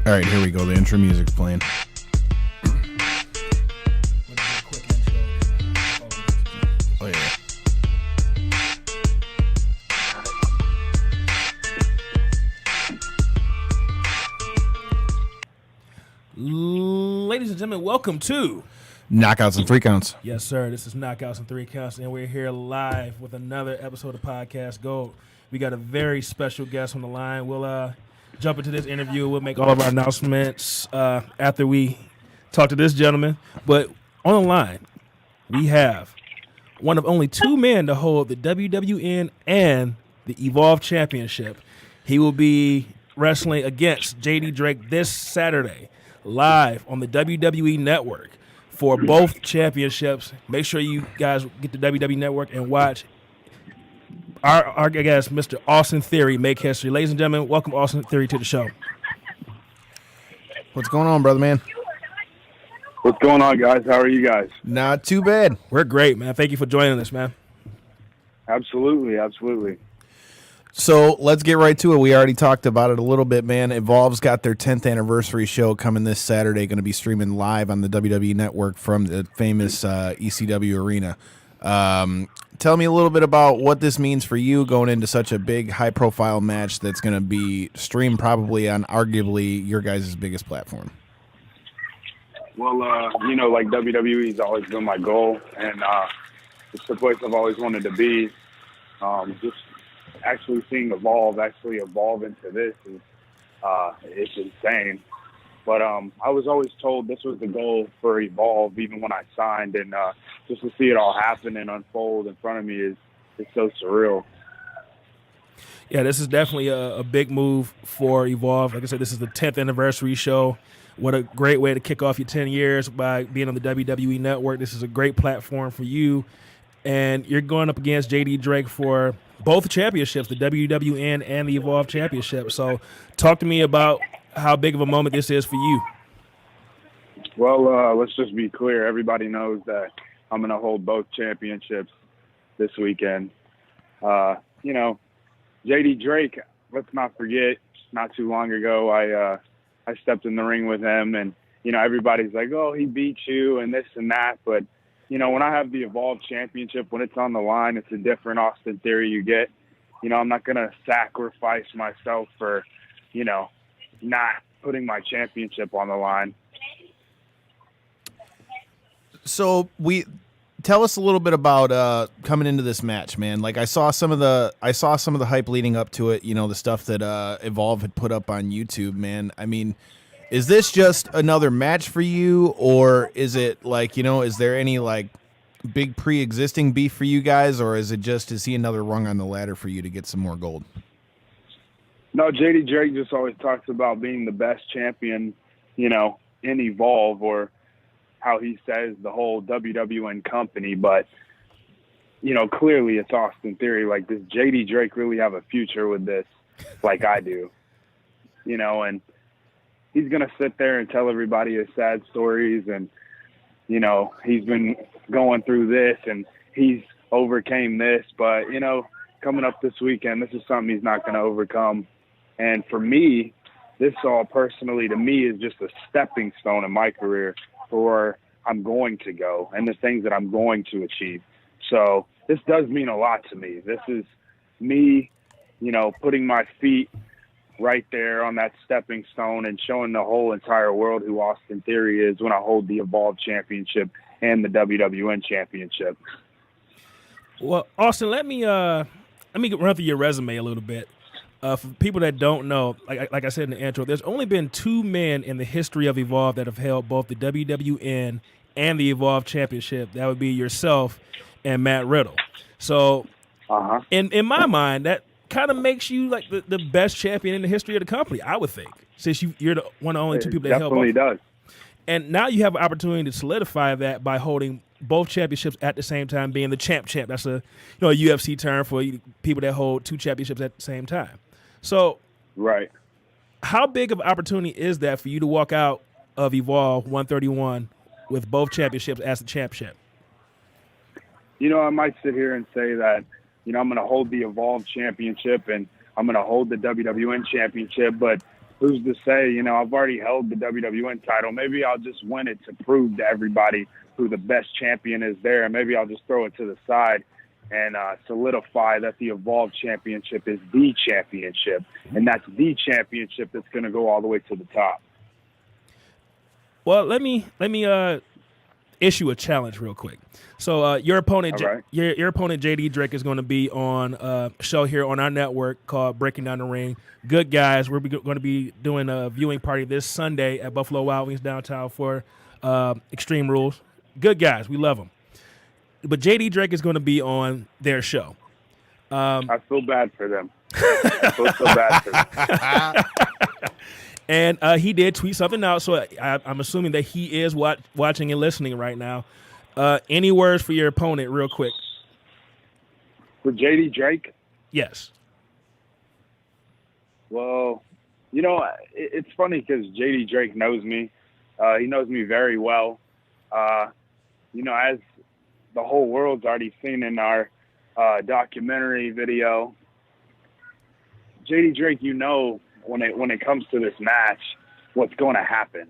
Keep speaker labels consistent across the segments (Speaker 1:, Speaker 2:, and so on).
Speaker 1: All right, here we go. The intro music's playing. Oh, yeah.
Speaker 2: Ladies and gentlemen, welcome to
Speaker 1: Knockouts and Three Counts.
Speaker 2: Yes, sir. This is Knockouts and Three Counts, and we're here live with another episode of Podcast Gold. We got a very special guest on the line. We'll jump into this interview. We'll make all of our announcements after we talk to this gentleman. But on the line, we have one of only two men to hold the WWN and the Evolve Championship. He will be wrestling against JD Drake this Saturday, live on the WWE Network for both championships. Make sure you guys get the WWE Network and watch our guest, Mr. AustinTheory, make history. Ladies and gentlemen, welcome AustinTheory to the show.
Speaker 1: What's going on, brother man?
Speaker 3: What's going on, guys? How are you guys?
Speaker 1: Not too bad.
Speaker 2: We're great, man. Thank you for joining us, man.
Speaker 3: Absolutely.
Speaker 1: So let's get right to it. We already talked about it a little bit, man. Evolve's got their 10th anniversary show coming this Saturday, going to be streaming live on the WWE Network from the famous ECW arena. Tell me a little bit about what this means for you going into such a big, high-profile match that's going to be streamed probably on arguably your guys' biggest platform.
Speaker 3: Well, like WWE's always been my goal, and it's the place I've always wanted to be. Just actually seeing evolve into this is it's insane. But I was always told this was the goal for Evolve, even when I signed, and just to see it all happen and unfold in front of me is so surreal.
Speaker 2: Yeah, this is definitely a big move for Evolve. Like I said, this is the 10th anniversary show. What a great way to kick off your 10 years by being on the WWE Network. This is a great platform for you. And you're going up against JD Drake for both championships, the WWN and the Evolve Championship. So talk to me about how big of a moment this is for you.
Speaker 3: Well, let's just be clear. Everybody knows that I'm going to hold both championships this weekend. JD Drake, let's not forget, not too long ago, I stepped in the ring with him, and, everybody's like, oh, he beat you and this and that. But, when I have the Evolve Championship, when it's on the line, it's a different AustinTheory you get. I'm not going to sacrifice myself for, not putting my championship on the line.
Speaker 1: So tell us a little bit about coming into this match, man. Like I saw some of the hype leading up to it, the stuff that Evolve had put up on YouTube, man. I mean, is this just another match for you, or is it like, is there any like big pre-existing beef for you guys, or is he another rung on the ladder for you to get some more gold?
Speaker 3: No, JD Drake just always talks about being the best champion, in Evolve, or how he says the whole WWN company. But, clearly it's AustinTheory. Like, does JD Drake really have a future with this like I do? And he's going to sit there and tell everybody his sad stories. And, he's been going through this and he's overcame this. But, coming up this weekend, this is something he's not going to overcome. And for me, this all personally to me is just a stepping stone in my career for where I'm going to go and the things that I'm going to achieve. So this does mean a lot to me. This is me, putting my feet right there on that stepping stone and showing the whole entire world who AustinTheory is when I hold the Evolve Championship and the WWN Championship.
Speaker 2: Well, Austin, let me run through your resume a little bit. For people that don't know, like I said in the intro, there's only been two men in the history of Evolve that have held both the WWN and the Evolve Championship. That would be yourself and Matt Riddle. So in my mind, that kind of makes you like the best champion in the history of the company, I would think, since you're the one of the only two people that held both.
Speaker 3: It definitely does.
Speaker 2: And now you have an opportunity to solidify that by holding both championships at the same time, being the champ. That's a UFC term for people that hold two championships at the same time. So,
Speaker 3: right.
Speaker 2: How big of an opportunity is that for you to walk out of Evolve 131 with both championships as the championship?
Speaker 3: I might sit here and say that, I'm going to hold the Evolve Championship and I'm going to hold the WWN Championship, but who's to say, I've already held the WWN title. Maybe I'll just win it to prove to everybody who the best champion is there. And maybe I'll just throw it to the side and solidify that the Evolve Championship is the championship. And that's the championship that's going to go all the way to the top.
Speaker 2: Well, let me issue a challenge real quick. So your opponent,
Speaker 3: All right.
Speaker 2: your opponent JD Drake is going to be on a show here on our network called Breaking Down the Ring. Good guys, we're going to be doing a viewing party this Sunday at Buffalo Wild Wings downtown for Extreme Rules. Good guys, we love them. But JD Drake is going to be on their show.
Speaker 3: I feel bad for them. I feel so bad for them.
Speaker 2: And he did tweet something out, so I'm assuming that he is watching and listening right now. Any words for your opponent real quick?
Speaker 3: For JD Drake?
Speaker 2: Yes.
Speaker 3: Well, it's funny because JD Drake knows me. He knows me very well. As the whole world's already seen in our documentary video, JD Drake, when it comes to this match, what's going to happen.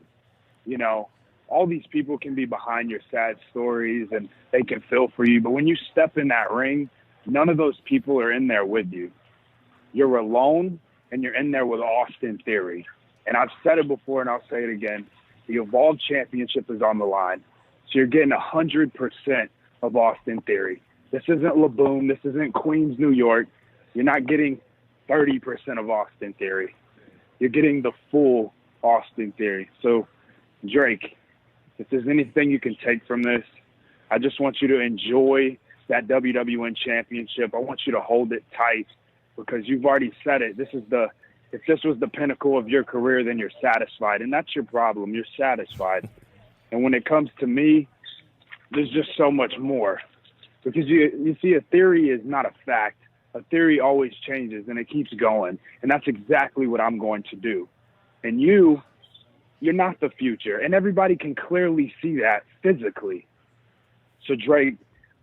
Speaker 3: All these people can be behind your sad stories and they can feel for you. But when you step in that ring, none of those people are in there with you. You're alone and you're in there with Austin Theory. And I've said it before and I'll say it again. The Evolve Championship is on the line. So you're getting 100% of Austin Theory. This isn't Laboom. This isn't Queens, New York. You're not getting 30% of Austin Theory. You're getting the full Austin Theory. So, Drake, if there's anything you can take from this, I just want you to enjoy that WWN championship. I want you to hold it tight because you've already said it. If this was the pinnacle of your career, then you're satisfied. And that's your problem. You're satisfied. And when it comes to me, there's just so much more. Because you see, a theory is not a fact. A theory always changes and it keeps going. And that's exactly what I'm going to do. And you're not the future. And everybody can clearly see that physically. So Drake,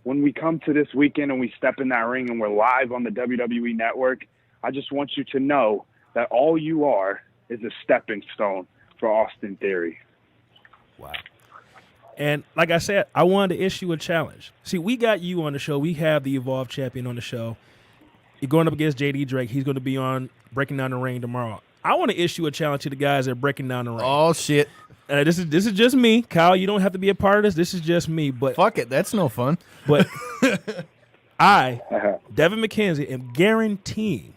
Speaker 3: when we come to this weekend and we step in that ring and we're live on the WWE Network, I just want you to know that all you are is a stepping stone for Austin Theory.
Speaker 2: Wow. And like I said, I wanted to issue a challenge. See, we got you on the show. We have the Evolve champion on the show. You're going up against JD Drake. He's going to be on Breaking Down the Ring tomorrow. I want to issue a challenge to the guys that are Breaking Down the Ring.
Speaker 1: Oh, shit.
Speaker 2: This is just me. Kyle, you don't have to be a part of this. This is just me. But
Speaker 1: Fuck it. That's no fun.
Speaker 2: But I, Devin McKenzie, am guaranteeing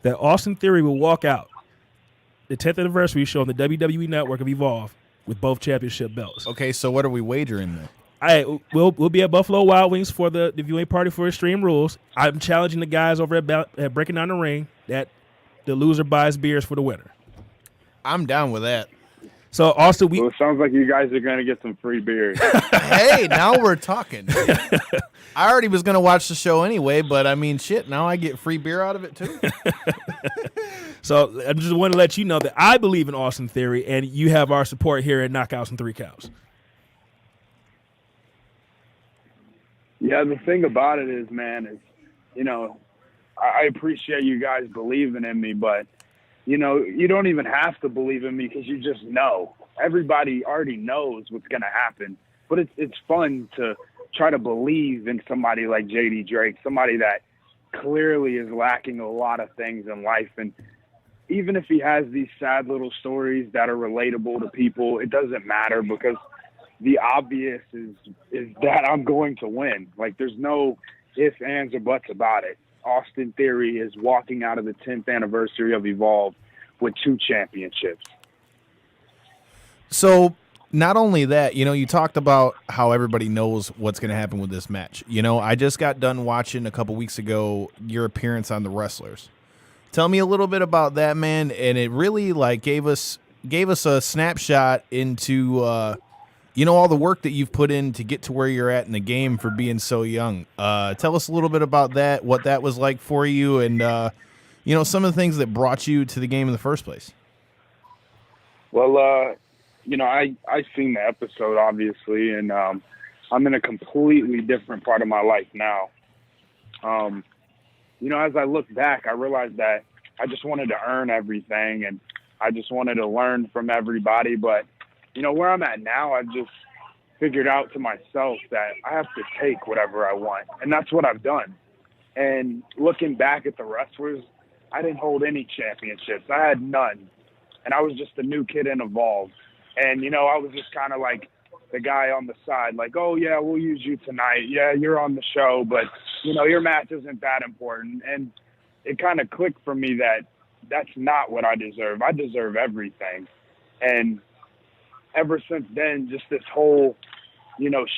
Speaker 2: that Austin Theory will walk out the 10th anniversary show on the WWE Network of Evolve with both championship belts.
Speaker 1: Okay, so what are we wagering then?
Speaker 2: We'll be at Buffalo Wild Wings for the viewing party for Extreme Rules. I'm challenging the guys over at Breaking Down the Ring that the loser buys beers for the winner.
Speaker 1: I'm down with that.
Speaker 2: So, Austin,
Speaker 3: Well, it sounds like you guys are going to get some free beers.
Speaker 1: Hey, now we're talking. I already was going to watch the show anyway, but I mean, shit, now I get free beer out of it too.
Speaker 2: So I just want to let you know that I believe in Austin Theory, and you have our support here at Knockouts and 3 Counts.
Speaker 3: Yeah, the thing about it is, man, I appreciate you guys believing in me, but, you don't even have to believe in me because you just know. Everybody already knows what's going to happen. But it's fun to try to believe in somebody like JD Drake, somebody that clearly is lacking a lot of things in life. And even if he has these sad little stories that are relatable to people, it doesn't matter because the obvious is that I'm going to win. Like, there's no ifs, ands, or buts about it. Austin Theory is walking out of the 10th anniversary of Evolve with 2 championships.
Speaker 1: So not only that, you talked about how everybody knows what's going to happen with this match. I just got done watching a couple weeks ago your appearance on The Wrestlers. Tell me a little bit about that, man. And it really gave us a snapshot into all the work that you've put in to get to where you're at in the game for being so young. Tell us a little bit about that, what that was like for you, and some of the things that brought you to the game in the first place.
Speaker 3: Well, I seen the episode, obviously, and I'm in a completely different part of my life now. As I look back, I realized that I just wanted to earn everything, and I just wanted to learn from everybody. But, where I'm at now, I've just figured out to myself that I have to take whatever I want. And that's what I've done. And looking back at the wrestlers, I didn't hold any championships. I had none. And I was just a new kid in Evolve. And, I was just kind of like the guy on the side, like, oh, yeah, we'll use you tonight. Yeah, you're on the show, but, your match isn't that important. And it kind of clicked for me that that's not what I deserve. I deserve everything. And ever since then, just this whole,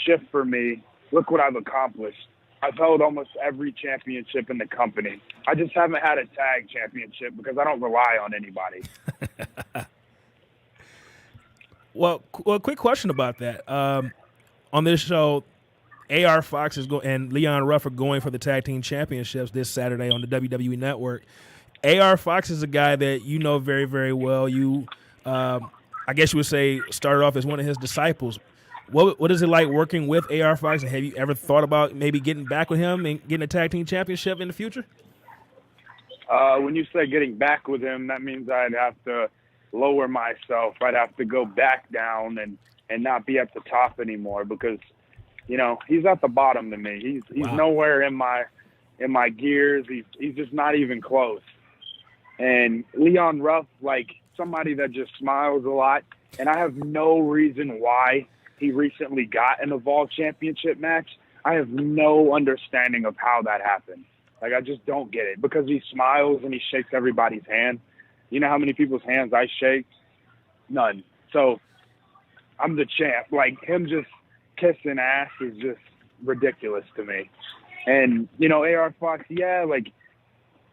Speaker 3: shift for me, look what I've accomplished. I've held almost every championship in the company. I just haven't had a tag championship because I don't rely on anybody.
Speaker 2: Well, quick question about that. On this show, AR Fox and Leon Ruff are going for the tag team championships this Saturday on the WWE Network. AR Fox is a guy that you know very, very well. You, I guess you would say, started off as one of his disciples. What is it like working with AR Fox, and have you ever thought about maybe getting back with him and getting a tag team championship in the future?
Speaker 3: When you say getting back with him, that means I'd have to lower myself. I'd have to go back down and not be at the top anymore because, he's at the bottom to me. He's nowhere in my gears. He's just not even close. And Leon Ruff, like somebody that just smiles a lot, and I have no reason why he recently got an Evolve Championship match. I have no understanding of how that happened. Like, I just don't get it because he smiles and he shakes everybody's hand. You know how many people's hands I shake? None. So I'm the champ. Like, him just kissing ass is just ridiculous to me. And, AR Fox, yeah, like,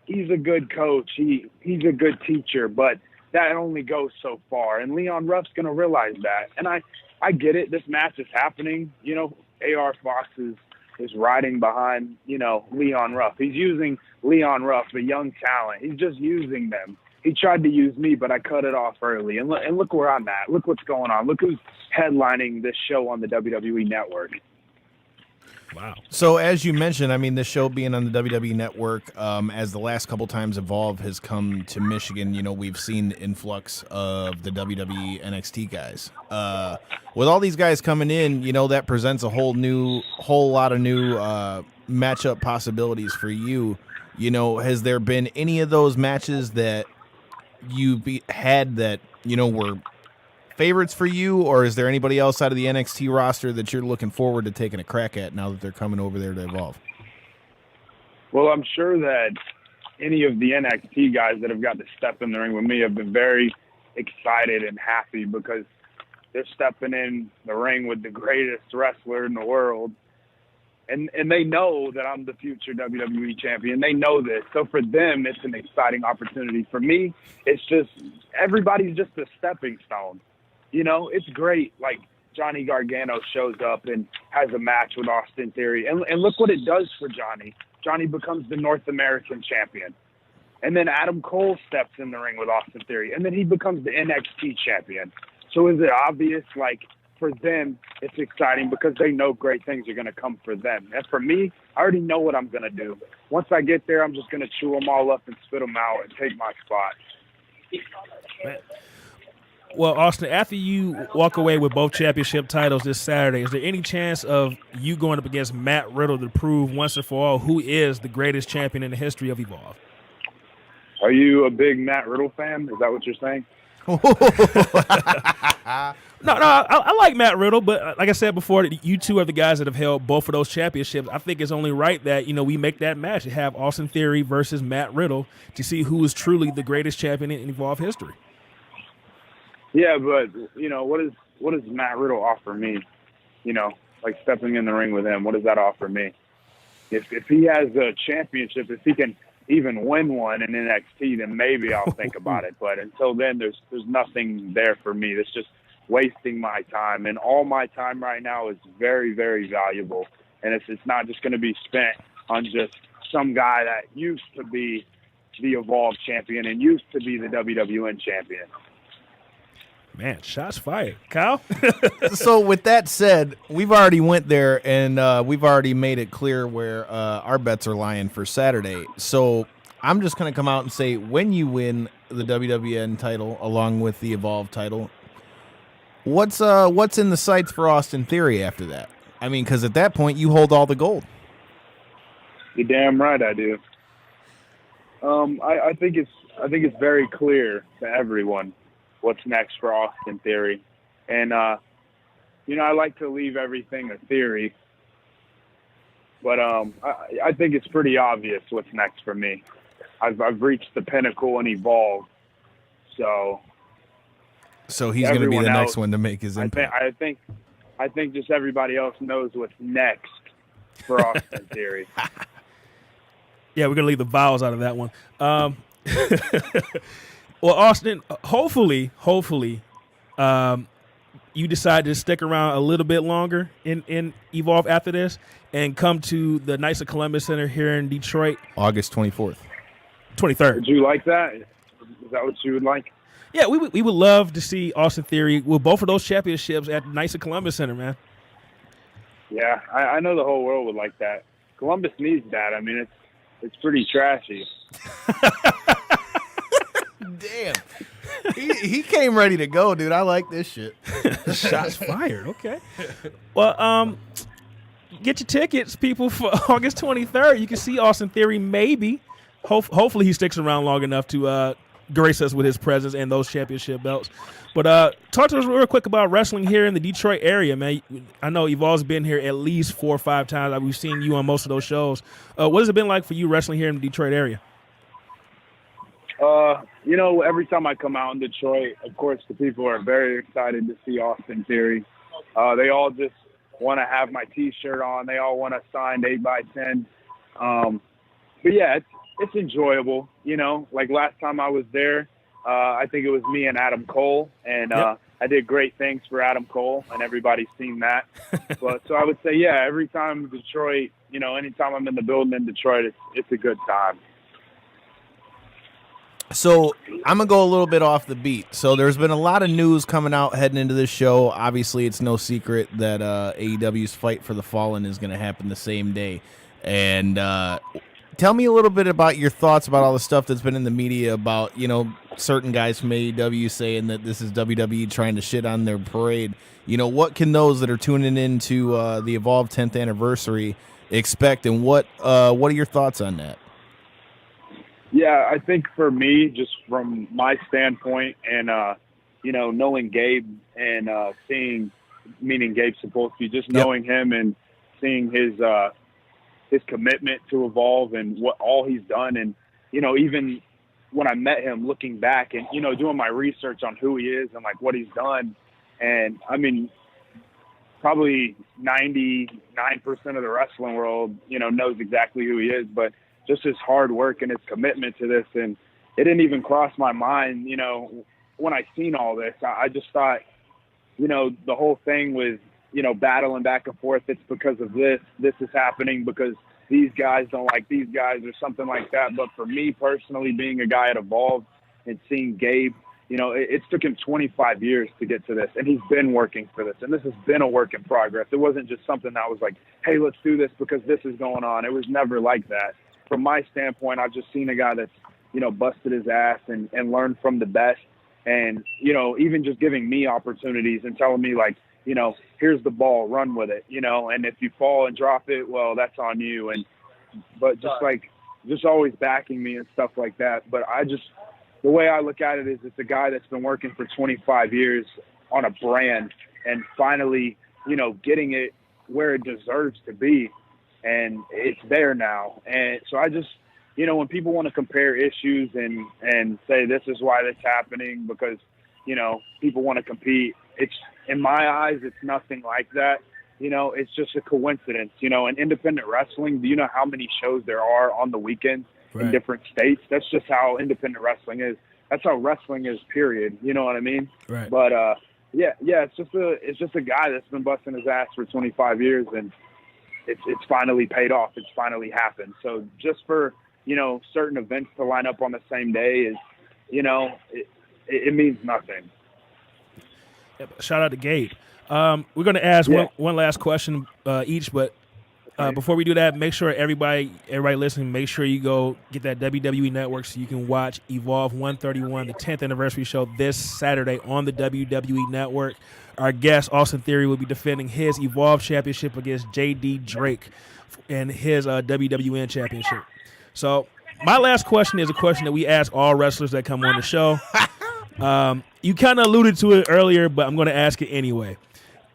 Speaker 3: he's a good coach. He's a good teacher, but that only goes so far. And Leon Ruff's going to realize that. And I get it. This match is happening. AR Fox is riding behind, Leon Ruff. He's using Leon Ruff, the young talent. He's just using them. He tried to use me, but I cut it off early. And look where I'm at. Look what's going on. Look who's headlining this show on the WWE Network.
Speaker 1: Wow. So as you mentioned, I mean, this show being on the WWE Network, as the last couple times Evolve has come to Michigan, we've seen the influx of the WWE NXT guys. With all these guys coming in, that presents a whole lot of new matchup possibilities for you. Has there been any of those matches that you had that, were favorites for you, or is there anybody else out of the NXT roster that you're looking forward to taking a crack at now that they're coming over there to Evolve?
Speaker 3: Well, I'm sure that any of the NXT guys that have got to step in the ring with me have been very excited and happy because they're stepping in the ring with the greatest wrestler in the world. And they know that I'm the future WWE champion. They know this. So for them, it's an exciting opportunity. For me, it's just everybody's just a stepping stone. It's great. Like Johnny Gargano shows up and has a match with AustinTheory. And look what it does for Johnny. Johnny becomes the North American champion. And then Adam Cole steps in the ring with AustinTheory. And then he becomes the NXT champion. So is it obvious, like, for them, it's exciting because they know great things are going to come for them. And for me, I already know what I'm going to do. Once I get there, I'm just going to chew them all up and spit them out and take my spot.
Speaker 2: Well, Austin, after you walk away with both championship titles this Saturday, is there any chance of you going up against Matt Riddle to prove once and for all who is the greatest champion in the history of Evolve?
Speaker 3: Are you a big Matt Riddle fan? Is that what you're saying?
Speaker 2: No, I like Matt Riddle, but like I said before, you two are the guys that have held both of those championships. I think it's only right that, we make that match and have AustinTheory versus Matt Riddle to see who is truly the greatest champion in Evolve history.
Speaker 3: Yeah, but, what does Matt Riddle offer me? Like stepping in the ring with him, what does that offer me? If he has a championship, if he can even win one in NXT, then maybe I'll think about it. But until then, there's nothing there for me. It's just wasting my time. And all my time right now is very, very valuable. And it's not just going to be spent on just some guy that used to be the Evolve champion and used to be the WWN champion.
Speaker 2: Man, shots fired. Kyle?
Speaker 1: So with that said, we've already went there, and we've already made it clear where our bets are lying for Saturday. So I'm just going to come out and say, when you win the WWN title along with the Evolve title. What's in the sights for Austin Theory after that? I mean, because at that point you hold all the gold.
Speaker 3: You're damn right I do. I think it's very clear to everyone what's next for Austin Theory, and I like to leave everything a theory, but I think it's pretty obvious what's next for me. I've reached the pinnacle and evolved, so
Speaker 1: he's going to be the next one to make his impact.
Speaker 3: I think just everybody else knows what's next for Austin Theory.
Speaker 2: Yeah, we're going to leave the vowels out of that one. Well, Austin, hopefully, you decide to stick around a little bit longer in Evolve after this and come to the Knights of Columbus Center here in Detroit.
Speaker 1: August 24th.
Speaker 2: 23rd.
Speaker 3: Would you like that? Is that what you would like?
Speaker 2: Yeah, we would love to see Austin Theory with both of those championships at Knights of Columbus Center, man.
Speaker 3: Yeah, I know the whole world would like that. Columbus needs that. I mean, it's pretty trashy.
Speaker 1: Damn. He came ready to go, dude. I like this shit.
Speaker 2: Shots fired. Okay. Well, get your tickets, people, for August 23rd. You can see Austin Theory maybe. Hopefully he sticks around long enough to grace us with his presence and those championship belts. But talk to us real quick about wrestling here in the Detroit area, man. I know Evolve's been here at least 4 or 5 times. We've seen you on most of those shows. What has it been like for you wrestling here in the Detroit area?
Speaker 3: Every time I come out in Detroit, of course, the people are very excited to see Austin Theory. They all just want to have my T-shirt on. They all want a signed 8x10. But yeah, it's enjoyable. Like last time I was there, I think it was me and Adam Cole, and
Speaker 2: Yep.
Speaker 3: I did great things for Adam Cole, and everybody's seen that. So I would say, yeah, every time Detroit, anytime I'm in the building in Detroit, it's a good time.
Speaker 1: So I'm going to go a little bit off the beat. So there's been a lot of news coming out heading into this show. Obviously, it's no secret that AEW's Fight for the Fallen is going to happen the same day. And tell me a little bit about your thoughts about all the stuff that's been in the media about, certain guys from AEW saying that this is WWE trying to shit on their parade. What can those that are tuning into the Evolve 10th anniversary expect, and what are your thoughts on that?
Speaker 3: Yeah, I think for me, just from my standpoint and, knowing Gabe and meaning Gabe Sapolsky, just knowing him and seeing his commitment to Evolve and what all he's done. And, even when I met him, looking back and, doing my research on who he is and, like, what he's done. And, I mean, probably 99% of the wrestling world, knows exactly who he is. But just his hard work and his commitment to this. And it didn't even cross my mind, when I seen all this. I just thought, the whole thing was, battling back and forth. It's because of this is happening because these guys don't like these guys or something like that. But for me personally, being a guy at Evolve and seeing Gabe, it took him 25 years to get to this, and he's been working for this. And this has been a work in progress. It wasn't just something that was like, hey, let's do this because this is going on. It was never like that. From my standpoint, I've just seen a guy that's, busted his ass and learned from the best. And, even just giving me opportunities and telling me, like, here's the ball, run with it, and if you fall and drop it, well, that's on you. But just always backing me and stuff like that. But the way I look at it is it's a guy that's been working for 25 years on a brand and finally, getting it where it deserves to be. And it's there now. And so I just, when people want to compare issues and say this is why that's happening because, people want to compete, it's, in my eyes, it's nothing like that. It's just a coincidence. In independent wrestling, do you know how many shows there are on the weekends in different states? That's just how independent wrestling is. That's how wrestling is, period. You know what I mean?
Speaker 2: Right.
Speaker 3: But, it's just a guy that's been busting his ass for 25 years, and it's finally paid off. It's finally happened. So just for, certain events to line up on the same day is, it means nothing.
Speaker 2: Shout out to Gabe. We're going to ask one last question each, but before we do that, make sure everybody listening, make sure you go get that WWE Network so you can watch Evolve 131, the 10th anniversary show this Saturday on the WWE Network. Our guest, Austin Theory, will be defending his Evolve championship against J.D. Drake and his WWN championship. So my last question is a question that we ask all wrestlers that come on the show. You kind of alluded to it earlier, but I'm going to ask it anyway.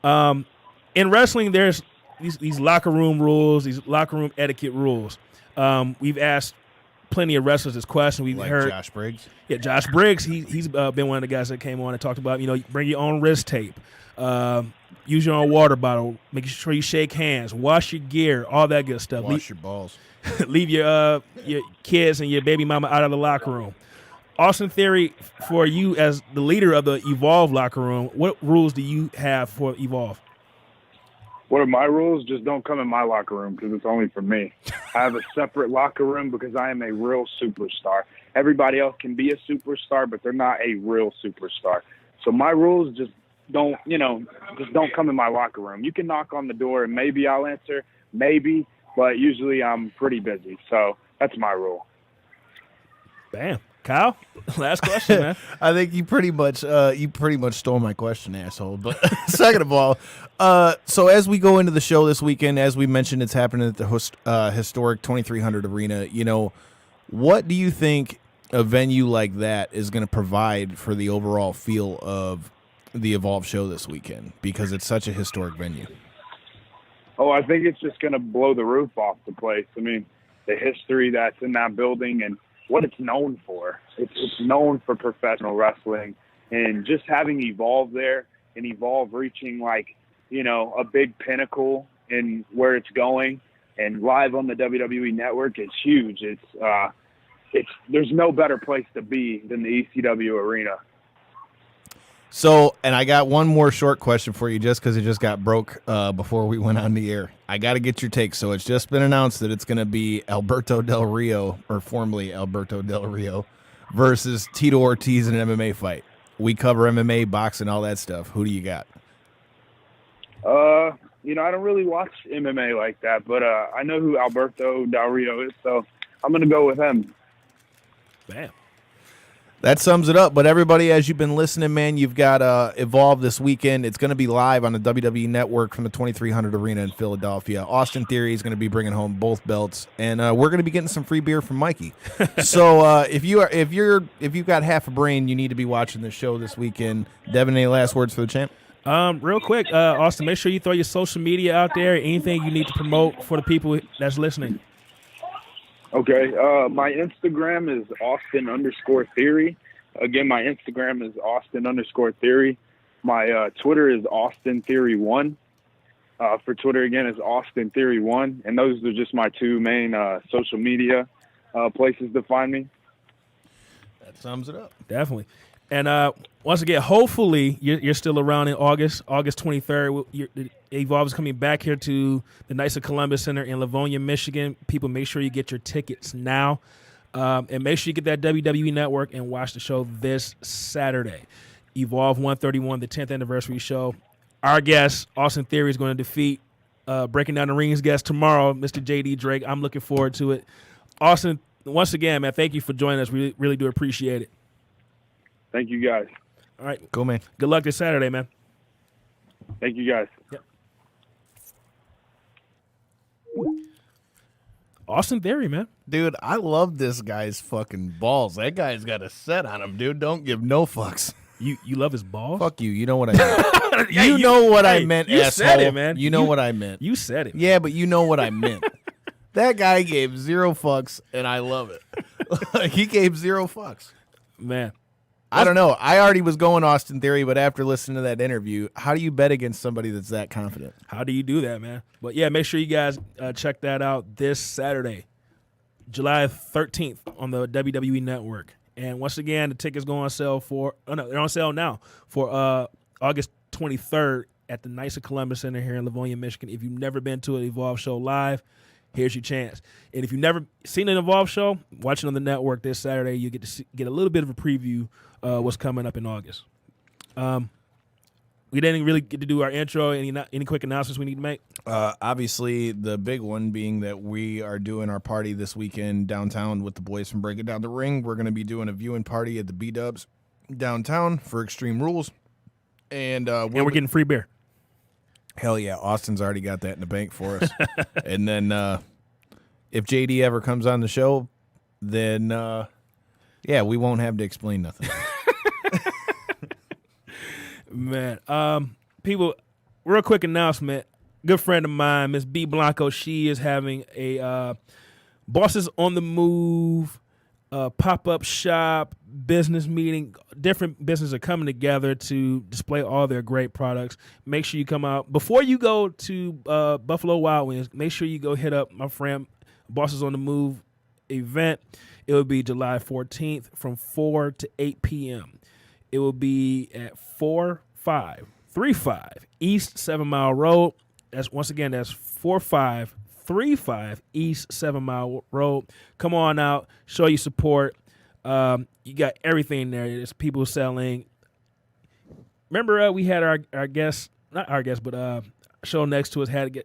Speaker 2: In wrestling, there's these locker room rules, these locker room etiquette rules. We've asked plenty of wrestlers this question. We've heard
Speaker 1: Josh Briggs.
Speaker 2: Yeah, Josh Briggs. He's been one of the guys that came on and talked about, bring your own wrist tape, use your own water bottle, make sure you shake hands, wash your gear, all that good stuff.
Speaker 1: Wash your balls.
Speaker 2: Leave your kids and your baby mama out of the locker room. Austin Theory, for you as the leader of the Evolve locker room, what rules do you have for Evolve?
Speaker 3: What are my rules? Just don't come in my locker room because it's only for me. I have a separate locker room because I am a real superstar. Everybody else can be a superstar, but they're not a real superstar. So my rules just don't come in my locker room. You can knock on the door and maybe I'll answer, maybe, but usually I'm pretty busy. So that's my rule.
Speaker 2: Bam. Kyle, last question, man.
Speaker 1: I think you pretty much stole my question, asshole. But second of all, so as we go into the show this weekend, as we mentioned, it's happening at the historic 2300 Arena. What do you think a venue like that is going to provide for the overall feel of the Evolve show this weekend? Because it's such a historic venue.
Speaker 3: Oh, I think it's just going to blow the roof off the place. I mean, the history that's in that building and what it's known for. It's known for professional wrestling, and just having Evolve there and Evolve reaching a big pinnacle in where it's going and live on the WWE Network, it's huge. There's no better place to be than the ECW arena.
Speaker 1: So, and I got one more short question for you just because it just got broke before we went on the air. I got to get your take. So it's just been announced that it's going to be Alberto Del Rio, or formerly Alberto Del Rio, versus Tito Ortiz in an MMA fight. We cover MMA, boxing, all that stuff. Who do you got?
Speaker 3: I don't really watch MMA like that, but I know who Alberto Del Rio is, so I'm going to go with him.
Speaker 2: Bam.
Speaker 1: That sums it up. But everybody, as you've been listening, man, you've got Evolve this weekend. It's going to be live on the WWE Network from the 2300 Arena in Philadelphia. Austin Theory is going to be bringing home both belts, and we're going to be getting some free beer from Mikey. So if you've got half a brain, you need to be watching the show this weekend. Devin, any last words for the champ?
Speaker 2: Real quick, Austin, make sure you throw your social media out there. Anything you need to promote for the people that's listening.
Speaker 3: Okay, my Instagram is Austin_Theory. Again, my Instagram is Austin_Theory. My Twitter is AustinTheory1. For Twitter, again, is AustinTheory1. And those are just my two main social media places to find me.
Speaker 1: That sums it up.
Speaker 2: Definitely. And once again, hopefully you're still around in August 23rd. Evolve is coming back here to the Knights of Columbus Center in Livonia, Michigan. People, make sure you get your tickets now. And make sure you get that WWE Network and watch the show this Saturday. Evolve 131, the 10th anniversary show. Our guest, Austin Theory, is going to defeat Breaking Down the Rings guest tomorrow, Mr. J.D. Drake. I'm looking forward to it. Austin, once again, man, thank you for joining us. We really do appreciate it.
Speaker 3: Thank you, guys.
Speaker 2: All right.
Speaker 1: Cool, man.
Speaker 2: Good luck this Saturday, man.
Speaker 3: Thank you, guys.
Speaker 2: Yep. Austin Theory, man.
Speaker 1: Dude, I love this guy's fucking balls. That guy's got a set on him, dude. Don't give no fucks.
Speaker 2: You love his balls?
Speaker 1: Fuck you. You know what I meant. You know what I meant,
Speaker 2: you
Speaker 1: asshole.
Speaker 2: said it, man.
Speaker 1: You know what I meant.
Speaker 2: You said it.
Speaker 1: Yeah, but you know what I meant. That guy gave zero fucks, and I love it. He gave zero fucks.
Speaker 2: Man.
Speaker 1: I don't know. I already was going Austin Theory, but after listening to that interview, how do you bet against somebody that's that confident?
Speaker 2: How do you do that, man? But, yeah, make sure you guys check that out this Saturday, July 13th on the WWE Network. And once again, the tickets go on sale they're on sale now for August 23rd at the Knights of Columbus Center here in Livonia, Michigan. If you've never been to an Evolve show live, here's your chance. And if you've never seen an Evolve show, watch it on the network this Saturday. You get to get a little bit of a preview what's coming up in August. We didn't really get to do our intro. Any quick announcements we need to make?
Speaker 1: Obviously, the big one being that we are doing our party this weekend downtown with the boys from Break It Down the Ring. We're going to be doing a viewing party at the B-Dubs downtown for Extreme Rules. And
Speaker 2: we're getting free beer.
Speaker 1: Hell yeah, Austin's already got that in the bank for us. And then if JD ever comes on the show, then, we won't have to explain nothing.
Speaker 2: Man, people, real quick announcement. Good friend of mine, Miss B. Blanco, she is having a Bosses on the Move pop-up shop, business meeting. Different businesses are coming together to display all their great products. Make sure you come out. Before you go to Buffalo Wild Wings, make sure you go hit up my friend Bosses on the Move event. It will be July 14th from 4 to 8 p.m. It will be at 4535 East 7 Mile Road. That's 4535 East 7 Mile Road. Come on out, show your support. You got everything there. There's people selling. Remember, we had our guest, not our guest, but show next to us had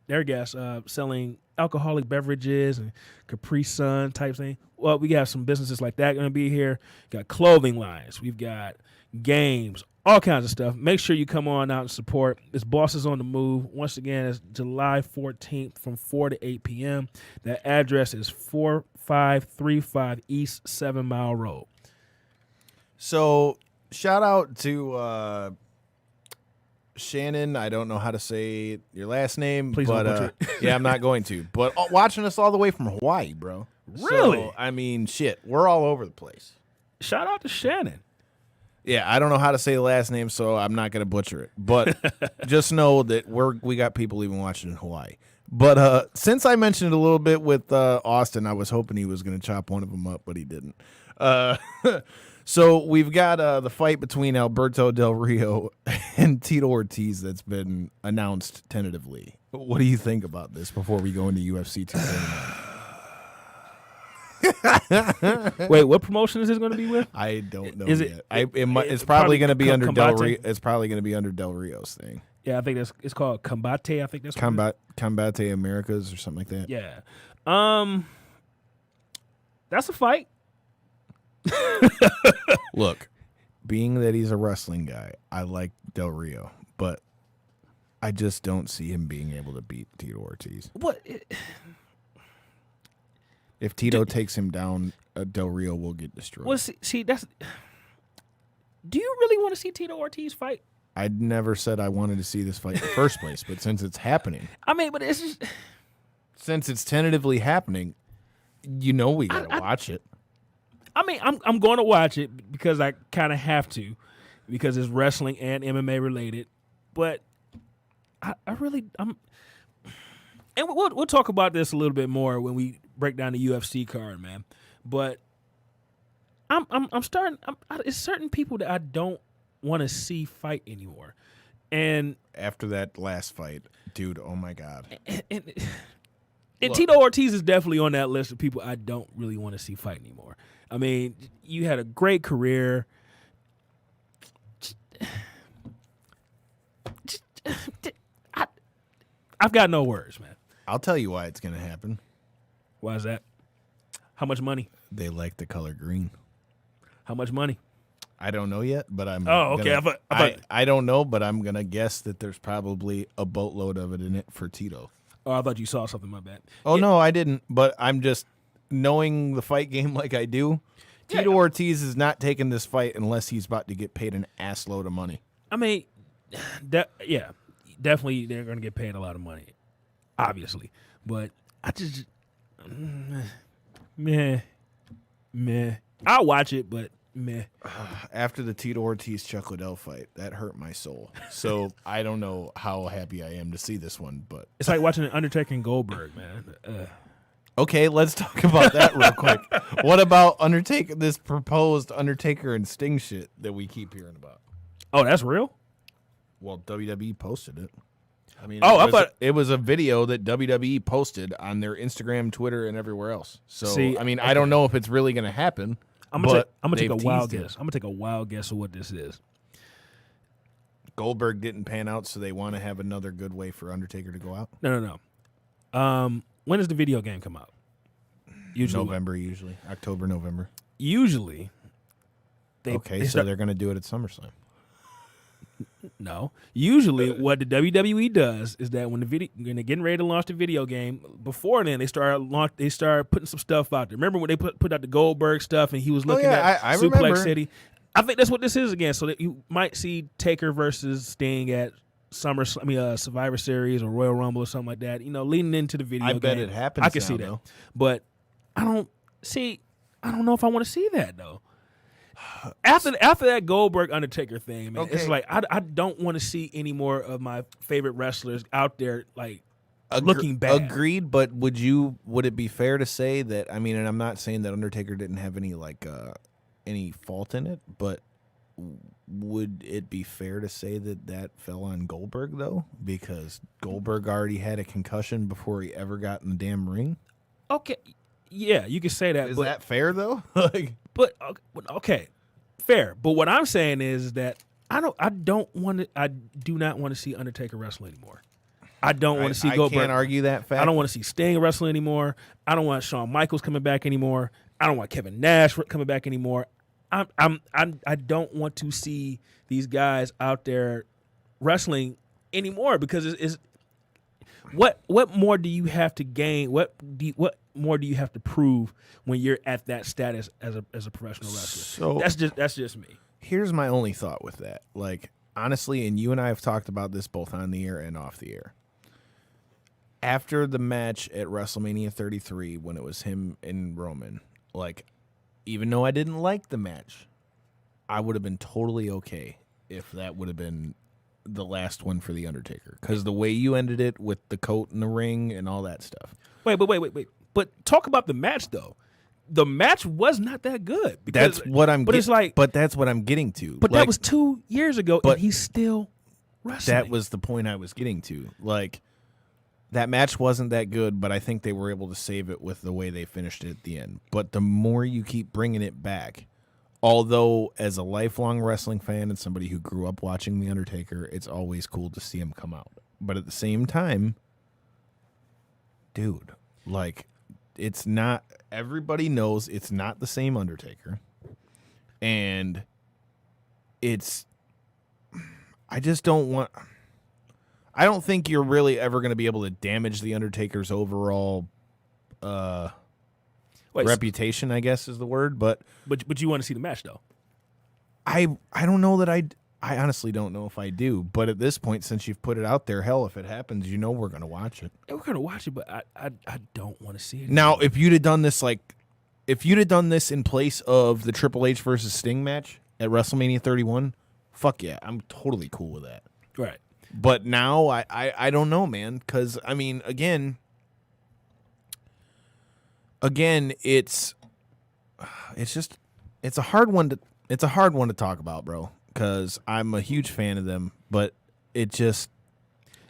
Speaker 2: their guest selling alcoholic beverages and Capri Sun type thing. Well, we got some businesses like that going to be here. Got clothing lines. We've got games, all kinds of stuff. Make sure you come on out and support. It's Bosses on the Move. Once again, it's July 14th from 4 to 8 p.m. That address is 4535 East 7 Mile Road.
Speaker 1: So, shout out to Shannon. I don't know how to say your last name.
Speaker 2: Please don't butcher it.
Speaker 1: Yeah, I'm not going to. But watching us all the way from Hawaii, bro.
Speaker 2: Really?
Speaker 1: So, I mean, shit. We're all over the place.
Speaker 2: Shout out to Shannon.
Speaker 1: Yeah, I don't know how to say the last name, so I'm not going to butcher it. But just know that we got people even watching in Hawaii. But since I mentioned it a little bit with Austin, I was hoping he was going to chop one of them up, but he didn't. So we've got the fight between Alberto Del Rio and Tito Ortiz that's been announced tentatively. What do you think about this before we go into UFC 239?
Speaker 2: Wait, what promotion is this going to be with?
Speaker 1: I don't know
Speaker 2: Is
Speaker 1: yet.
Speaker 2: it-
Speaker 1: It's probably going to be under Del
Speaker 2: Combate?
Speaker 1: Rio. It's probably going to be under Del Rio's thing.
Speaker 2: Yeah, I think it's called Combate. I think that's what it is.
Speaker 1: Combate Americas or something like that.
Speaker 2: Yeah. That's a fight.
Speaker 1: Look, being that he's a wrestling guy, I like Del Rio, but I just don't see him being able to beat Tito Ortiz.
Speaker 2: What?
Speaker 1: If Tito takes him down, Del Rio will get destroyed.
Speaker 2: Well, see, that's. Do you really want to see Tito Ortiz fight?
Speaker 1: I never said I wanted to see this fight in the first place, but since it's happening,
Speaker 2: I mean, but it's just.
Speaker 1: since it's tentatively happening, we gotta watch it.
Speaker 2: I mean, I'm going to watch it because I kind of have to, because it's wrestling and MMA related. But I'm, and we'll talk about this a little bit more when we break down the UFC card, man. But I'm starting. It's certain people that I don't want to see fight anymore, and
Speaker 1: After that last fight, dude, oh my god.
Speaker 2: and
Speaker 1: Look.
Speaker 2: Tito Ortiz is definitely on that list of people I don't really want to see fight anymore. I mean, you had a great career. I've got no words, man.
Speaker 1: I'll tell you why it's gonna happen.
Speaker 2: Why is that? How much money?
Speaker 1: They like the color green.
Speaker 2: How much money?
Speaker 1: I don't know yet, but I'm.
Speaker 2: Oh, okay.
Speaker 1: I don't know, but I'm gonna guess that there's probably a boatload of it in it for Tito.
Speaker 2: Oh, I thought you saw something. My bad.
Speaker 1: Oh no, I didn't. But I'm just knowing the fight game like I do. Tito Ortiz is not taking this fight unless he's about to get paid an ass load of money.
Speaker 2: I mean, definitely they're going to get paid a lot of money, obviously. But I just, meh. I'll watch it, but meh.
Speaker 1: After the Tito Ortiz Chuck Liddell fight, that hurt my soul. So I don't know how happy I am to see this one, but
Speaker 2: It's like watching an Undertaker and Goldberg, man.
Speaker 1: okay, let's talk about that real quick. What about this proposed Undertaker and Sting shit that we keep hearing about?
Speaker 2: Oh, that's real?
Speaker 1: Well, WWE posted it. I mean,
Speaker 2: I thought
Speaker 1: it was a video that WWE posted on their Instagram, Twitter, and everywhere else. So,
Speaker 2: See,
Speaker 1: I mean, I don't know if it's really going to happen.
Speaker 2: I'm gonna take a
Speaker 1: they've
Speaker 2: wild
Speaker 1: teased it.
Speaker 2: guess. I'm gonna take a wild guess of what this is.
Speaker 1: Goldberg didn't pan out, so they want to have another good way for Undertaker to go out?
Speaker 2: No. When does the video game come out? Usually
Speaker 1: November, October, November.
Speaker 2: Usually. They're
Speaker 1: going to do it at SummerSlam.
Speaker 2: No. Usually, what the WWE does is that when they're getting ready to launch the video game, before then they start putting some stuff out there. Remember when they put out the Goldberg stuff and he was looking at
Speaker 1: I
Speaker 2: Suplex
Speaker 1: remember.
Speaker 2: City? I think that's what this is again. So that you might see Taker versus Sting at Survivor Series or Royal Rumble or something like that. Leading into the video game.
Speaker 1: I bet it happens.
Speaker 2: I can see that, but I don't know if I want to see that though. After that Goldberg Undertaker thing, man, it's like I don't want to see any more of my favorite wrestlers out there like looking bad.
Speaker 1: Agreed, but would it be fair to say that? I mean, and I'm not saying that Undertaker didn't have any fault in it, but would it be fair to say that fell on Goldberg though, because Goldberg already had a concussion before he ever got in the damn ring?
Speaker 2: Okay, yeah, you can say that.
Speaker 1: Is that fair though?
Speaker 2: Okay, fair. But what I'm saying is that I do not want to see Undertaker wrestle anymore. I don't want to see Goldberg.
Speaker 1: I can't argue that fact.
Speaker 2: I don't want to see Sting wrestle anymore. I don't want Shawn Michaels coming back anymore. I don't want Kevin Nash coming back anymore. I don't want to see these guys out there wrestling anymore because it's what more do you have to gain? What more do you have to prove when you're at that status as a professional wrestler? So that's just me.
Speaker 1: Here's my only thought with that. Like, honestly, and you and I have talked about this both on the air and off the air. After the match at WrestleMania 33, when it was him and Roman, like, even though I didn't like the match, I would have been totally okay if that would have been the last one for The Undertaker. Because the way you ended it with the coat and the ring and all that stuff.
Speaker 2: Wait. But talk about the match, though. The match was not that good. Because,
Speaker 1: that's what I'm getting to.
Speaker 2: But that was 2 years ago, and he's still wrestling.
Speaker 1: That was the point I was getting to. Like, that match wasn't that good, but I think they were able to save it with the way they finished it at the end. But the more you keep bringing it back, although as a lifelong wrestling fan and somebody who grew up watching The Undertaker, it's always cool to see him come out. But at the same time, dude, like, it's not, everybody knows it's not the same Undertaker. And I don't think you're really ever going to be able to damage the Undertaker's overall reputation, I guess is the word. But
Speaker 2: you want to see the match, though.
Speaker 1: I don't know that I honestly don't know if I do. But at this point, since you've put it out there, hell, if it happens, we're going to watch it.
Speaker 2: Yeah, we're going to watch it, but I don't want to see it.
Speaker 1: Now, if you'd have done this in place of the Triple H versus Sting match at WrestleMania 31, fuck yeah, I'm totally cool with that.
Speaker 2: Right.
Speaker 1: But now I don't know, man, because I mean, again, it's a hard one to talk about, bro, because I'm a huge fan of them, but it just,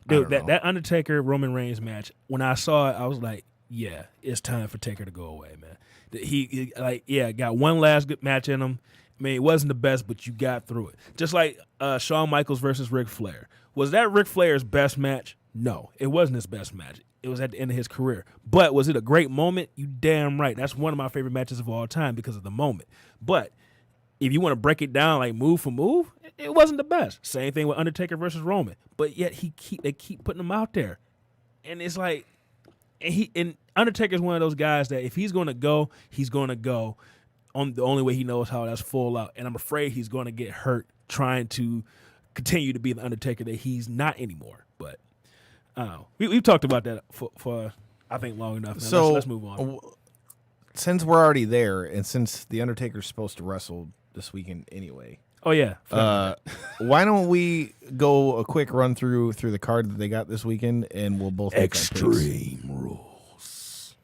Speaker 2: dude, that Undertaker Roman Reigns match, when I saw it, I was like, yeah, it's time for Taker to go away, man. He got one last good match in him. I mean, it wasn't the best, but you got through it. Just like Shawn Michaels versus Ric Flair. Was that Ric Flair's best match? No, it wasn't his best match. It was at the end of his career. But was it a great moment? You damn right. That's one of my favorite matches of all time because of the moment. But if you want to break it down like move for move, it wasn't the best. Same thing with Undertaker versus Roman. But yet they keep putting him out there. And it's like, and Undertaker's one of those guys that if he's going to go, he's going to go on the only way he knows how, that's full out. And I'm afraid he's going to get hurt trying to continue to be the Undertaker that he's not anymore. But I don't know. We've talked about that for I think long enough. Now. So let's move on.
Speaker 1: Since we're already there, and since the Undertaker's supposed to wrestle this weekend anyway.
Speaker 2: Oh yeah.
Speaker 1: Why don't we go a quick run through the card that they got this weekend, and we'll both make
Speaker 2: Extreme Rules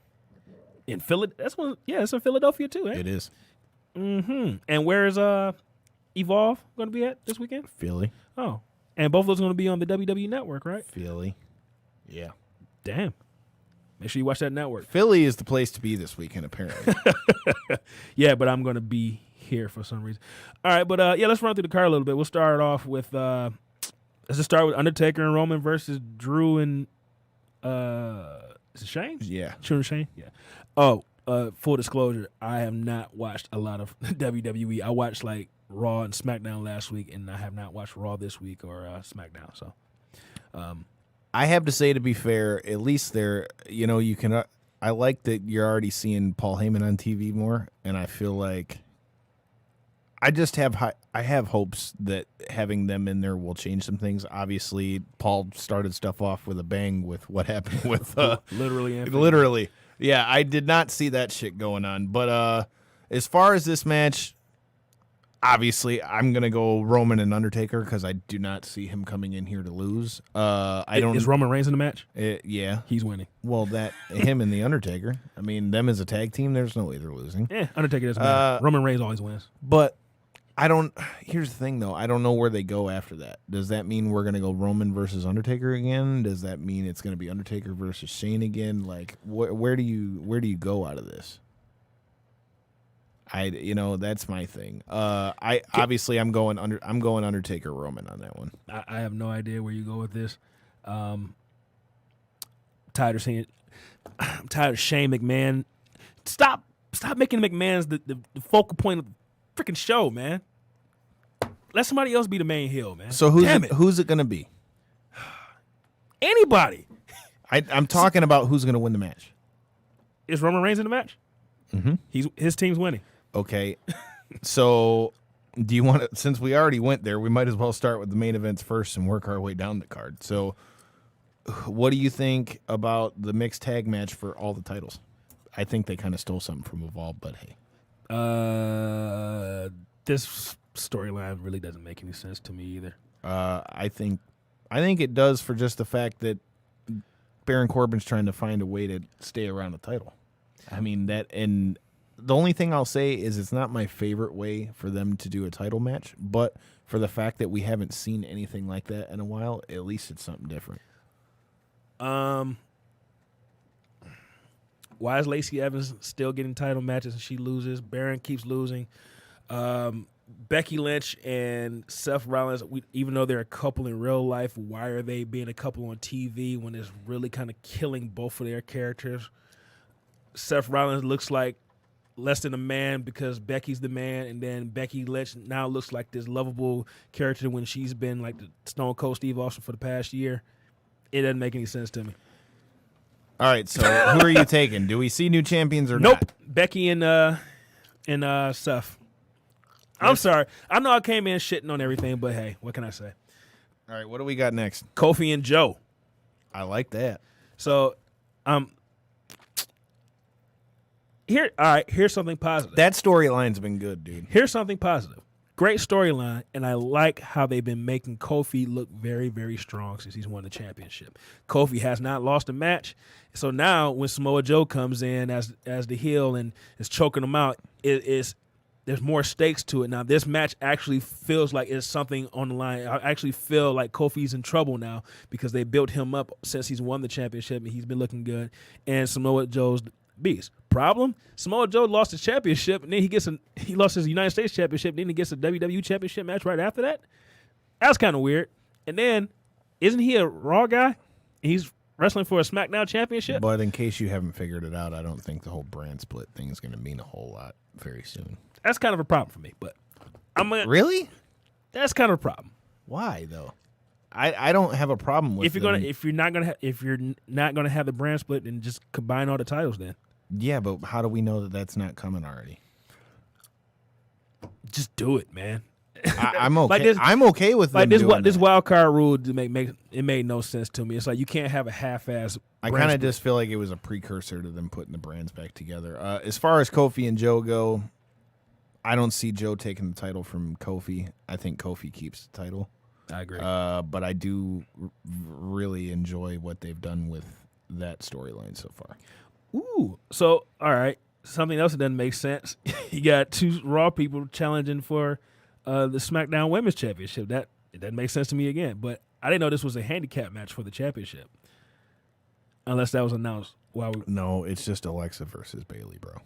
Speaker 2: in Philly. That's one. Yeah, it's in Philadelphia too. Eh?
Speaker 1: It is.
Speaker 2: Mm-hmm. And where is Evolve going to be at this weekend?
Speaker 1: Philly.
Speaker 2: Oh, and both of those are going to be on the WWE Network, right?
Speaker 1: Philly. Yeah.
Speaker 2: Damn. Make sure you watch that network.
Speaker 1: Philly is the place to be this weekend, apparently.
Speaker 2: Yeah, but I'm going to be here for some reason. All right, but let's run through the card a little bit. We'll start off with Does it start with Undertaker and Roman versus Drew and is it Shane?
Speaker 1: Yeah.
Speaker 2: Drew and Shane? Yeah. Oh, full disclosure, I have not watched a lot of WWE. I watched like Raw and SmackDown last week, and I have not watched Raw this week or SmackDown. So,
Speaker 1: I have to say, to be fair, at least there, you can. I like that you're already seeing Paul Heyman on TV more, and I feel like I just have I have hopes that having them in there will change some things. Obviously, Paul started stuff off with a bang with what happened with literally. Yeah, I did not see that shit going on. But as far as this match, obviously, I'm gonna go Roman and Undertaker because I do not see him coming in here to lose. I don't.
Speaker 2: Is Roman Reigns in the match?
Speaker 1: Yeah,
Speaker 2: He's winning.
Speaker 1: well, that him and the Undertaker. I mean, them as a tag team. There's no way they're losing.
Speaker 2: Yeah, Undertaker doesn't matter. Roman Reigns always wins.
Speaker 1: But I don't. Here's the thing, though. I don't know where they go after that. Does that mean we're gonna go Roman versus Undertaker again? Does that mean it's gonna be Undertaker versus Shane again? Like, where do you go out of this? That's my thing. Obviously I'm going Undertaker Roman on that one.
Speaker 2: I have no idea where you go with this. Tired of seeing it. I'm tired of Shane McMahon. Stop making McMahon's the focal point of the freaking show, man. Let somebody else be the main heel, man.
Speaker 1: So who's it going to be?
Speaker 2: Anybody.
Speaker 1: I'm talking about who's going to win the match.
Speaker 2: Is Roman Reigns in the match?
Speaker 1: Mm-hmm.
Speaker 2: His team's winning.
Speaker 1: Okay. So do you want to, since we already went there, we might as well start with the main events first and work our way down the card. So what do you think about the mixed tag match for all the titles? I think they kind of stole something from Evolve, but hey.
Speaker 2: This storyline really doesn't make any sense to me either.
Speaker 1: I think it does for just the fact that Baron Corbin's trying to find a way to stay around the title. I mean, and the only thing I'll say is it's not my favorite way for them to do a title match, but for the fact that we haven't seen anything like that in a while, at least it's something different.
Speaker 2: Why is Lacey Evans still getting title matches and she loses? Baron keeps losing. Becky Lynch and Seth Rollins, even though they're a couple in real life, why are they being a couple on TV when it's really kind of killing both of their characters? Seth Rollins looks like less than a man because Becky's the man, and then Becky Lynch now looks like this lovable character when she's been like the Stone Cold Steve Austin for the past year. It doesn't make any sense to me.
Speaker 1: All right, so who are you taking? Do we see new champions or
Speaker 2: nope.
Speaker 1: not?
Speaker 2: Becky and Seth. I'm sorry. I know I came in shitting on everything, but hey, what can I say?
Speaker 1: All right, what do we got next?
Speaker 2: Kofi and Joe.
Speaker 1: I like that.
Speaker 2: So, here's something positive.
Speaker 1: That storyline's been good, dude.
Speaker 2: Here's something positive. Great storyline, and I like how they've been making Kofi look very, very strong since he's won the championship. Kofi has not lost a match, so now when Samoa Joe comes in as the heel and is choking him out, there's more stakes to it. Now, this match actually feels like it's something on the line. I actually feel like Kofi's in trouble now because they built him up since he's won the championship, and he's been looking good, and Samoa Joe's beast. Problem? Samoa Joe lost his championship, and then he lost his United States championship, and then he gets a WWE championship match right after that. That's kind of weird. And then, isn't he a Raw guy? He's wrestling for a SmackDown championship.
Speaker 1: But in case you haven't figured it out, I don't think the whole brand split thing is going to mean a whole lot very soon.
Speaker 2: That's kind of a problem for me. But
Speaker 1: really?
Speaker 2: That's kind of a problem.
Speaker 1: Why though? I don't have a problem with
Speaker 2: if you're not gonna have the brand split, then just combine all the titles then.
Speaker 1: Yeah, but how do we know that that's not coming already?
Speaker 2: Just do it, man.
Speaker 1: I'm okay. I'm okay with
Speaker 2: like
Speaker 1: them
Speaker 2: this wild card rule. It made no sense to me. It's like you can't have a half-ass.
Speaker 1: I kind of just feel like it was a precursor to them putting the brands back together. As far as Kofi and Joe go, I don't see Joe taking the title from Kofi. I think Kofi keeps the title.
Speaker 2: I agree.
Speaker 1: But I do really enjoy what they've done with that storyline so far.
Speaker 2: Ooh. So, all right. Something else that doesn't make sense. You got two Raw people challenging for the SmackDown Women's Championship. It doesn't make sense to me again. But I didn't know this was a handicap match for the championship. Unless that was announced.
Speaker 1: No, it's just Alexa versus Bayley, bro.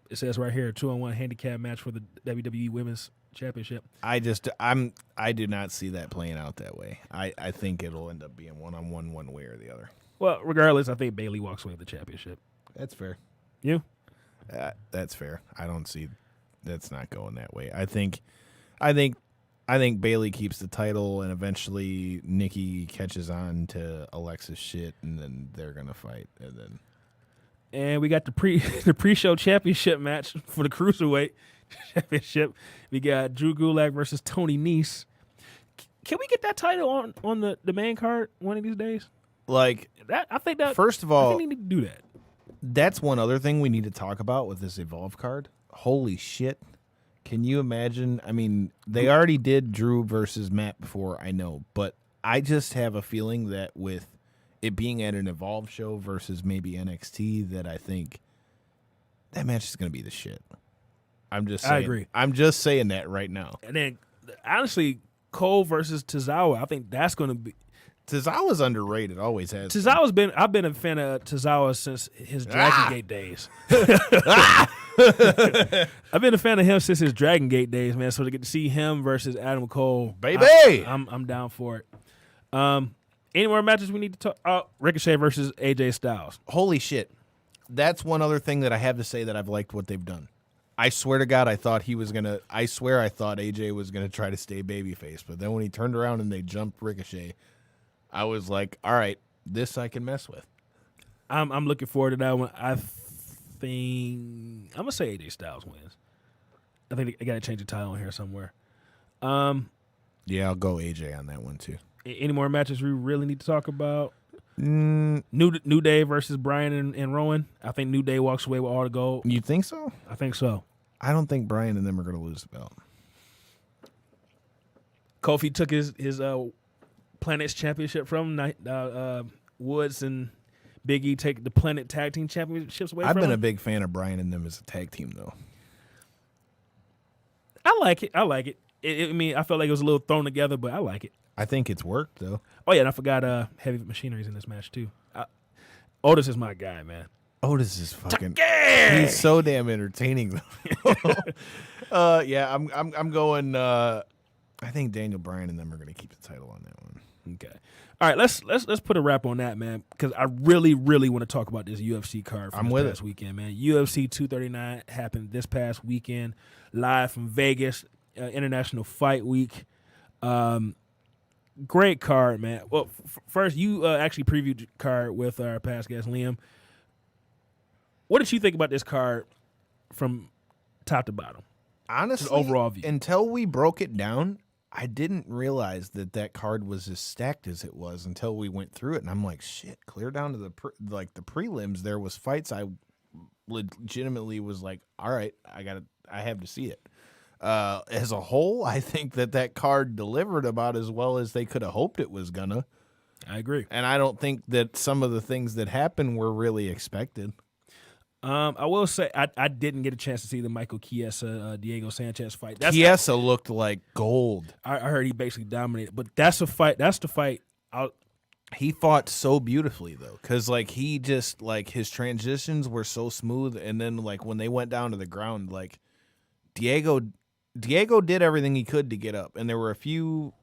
Speaker 2: It says right here, 2-on-1 handicap match for the WWE Women's championship.
Speaker 1: I do not see that playing out that way. I think it'll end up being one-on-one one way or the other.
Speaker 2: Well, regardless, I think Bayley walks away with the championship.
Speaker 1: That's fair.
Speaker 2: You?
Speaker 1: That's fair. I don't see that's not going that way. I think Bayley keeps the title, and eventually Nikki catches on to Alexa's shit, and then they're gonna fight,
Speaker 2: And we got the pre-show championship match for the Cruiserweight championship. We got Drew Gulak versus Tony Nese. Can we get that title on the main card one of these days?
Speaker 1: Like
Speaker 2: that, I think that.
Speaker 1: First of all,
Speaker 2: I think we need to do that.
Speaker 1: That's one other thing we need to talk about with this Evolve card. Holy shit. Can you imagine? I mean, they already did Drew versus Matt before, I know, but I just have a feeling that with it being at an Evolve show versus maybe NXT, that I think that match is going to be the shit. I'm just saying.
Speaker 2: I agree.
Speaker 1: I'm just saying that right now.
Speaker 2: And then, honestly, Cole versus Tozawa, I think that's going to be.
Speaker 1: Tozawa's underrated, always has.
Speaker 2: I've been a fan of Tozawa since his Dragon Gate days. I've been a fan of him since his Dragon Gate days, man. So to get to see him versus Adam Cole,
Speaker 1: baby,
Speaker 2: I'm down for it. Any more matches we need to talk? Oh, Ricochet versus AJ Styles.
Speaker 1: Holy shit. That's one other thing that I have to say that I've liked what they've done. I swear to God, I thought AJ was gonna try to stay babyface, but then when he turned around and they jumped Ricochet, I was like, all right, this I can mess with.
Speaker 2: I'm looking forward to that one. I think I'm gonna say AJ Styles wins. I think they got to change the title in here somewhere.
Speaker 1: Yeah, I'll go AJ on that one too.
Speaker 2: Any more matches we really need to talk about? New Day versus Bryan and Rowan. I think New Day walks away with all the gold.
Speaker 1: You think so?
Speaker 2: I think so.
Speaker 1: I don't think Bryan and them are going to lose the belt.
Speaker 2: Kofi took his Planet's championship from Woods and Big E take the Planet Tag Team Championships away from him.
Speaker 1: I've been a big fan of Bryan and them as a tag team, though.
Speaker 2: I like it. I mean, I felt like it was a little thrown together, but I like it.
Speaker 1: I think it's worked, though.
Speaker 2: Oh, yeah, and I forgot Heavy Machinery's in this match, too. Otis is my guy, man.
Speaker 1: Otis is fucking... He's so damn entertaining, though. Yeah, I'm going... I think Daniel Bryan and them are going to keep the title on that one.
Speaker 2: Okay. All right, let's put a wrap on that, man, because I really, really want to talk about this UFC card from this past weekend, man. UFC 239 happened this past weekend, live from Vegas, International Fight Week. Great card, man. Well, first, you actually previewed the card with our past guest, Liam. What did you think about this card from top to bottom?
Speaker 1: Honestly,
Speaker 2: overall view.
Speaker 1: Until we broke it down, I didn't realize that card was as stacked as it was until we went through it, and I'm like, shit. Clear down to the prelims, there was fights I legitimately was like, all right, I have to see it. As a whole, I think that card delivered about as well as they could have hoped it was gonna.
Speaker 2: I agree,
Speaker 1: and I don't think that some of the things that happened were really expected.
Speaker 2: I will say I didn't get a chance to see the Michael Chiesa Diego Sanchez fight.
Speaker 1: Chiesa looked like gold.
Speaker 2: I heard he basically dominated, but that's a fight. That's the fight.
Speaker 1: He fought so beautifully though, because he just his transitions were so smooth, and then when they went down to the ground, Diego did everything he could to get up, and there were a few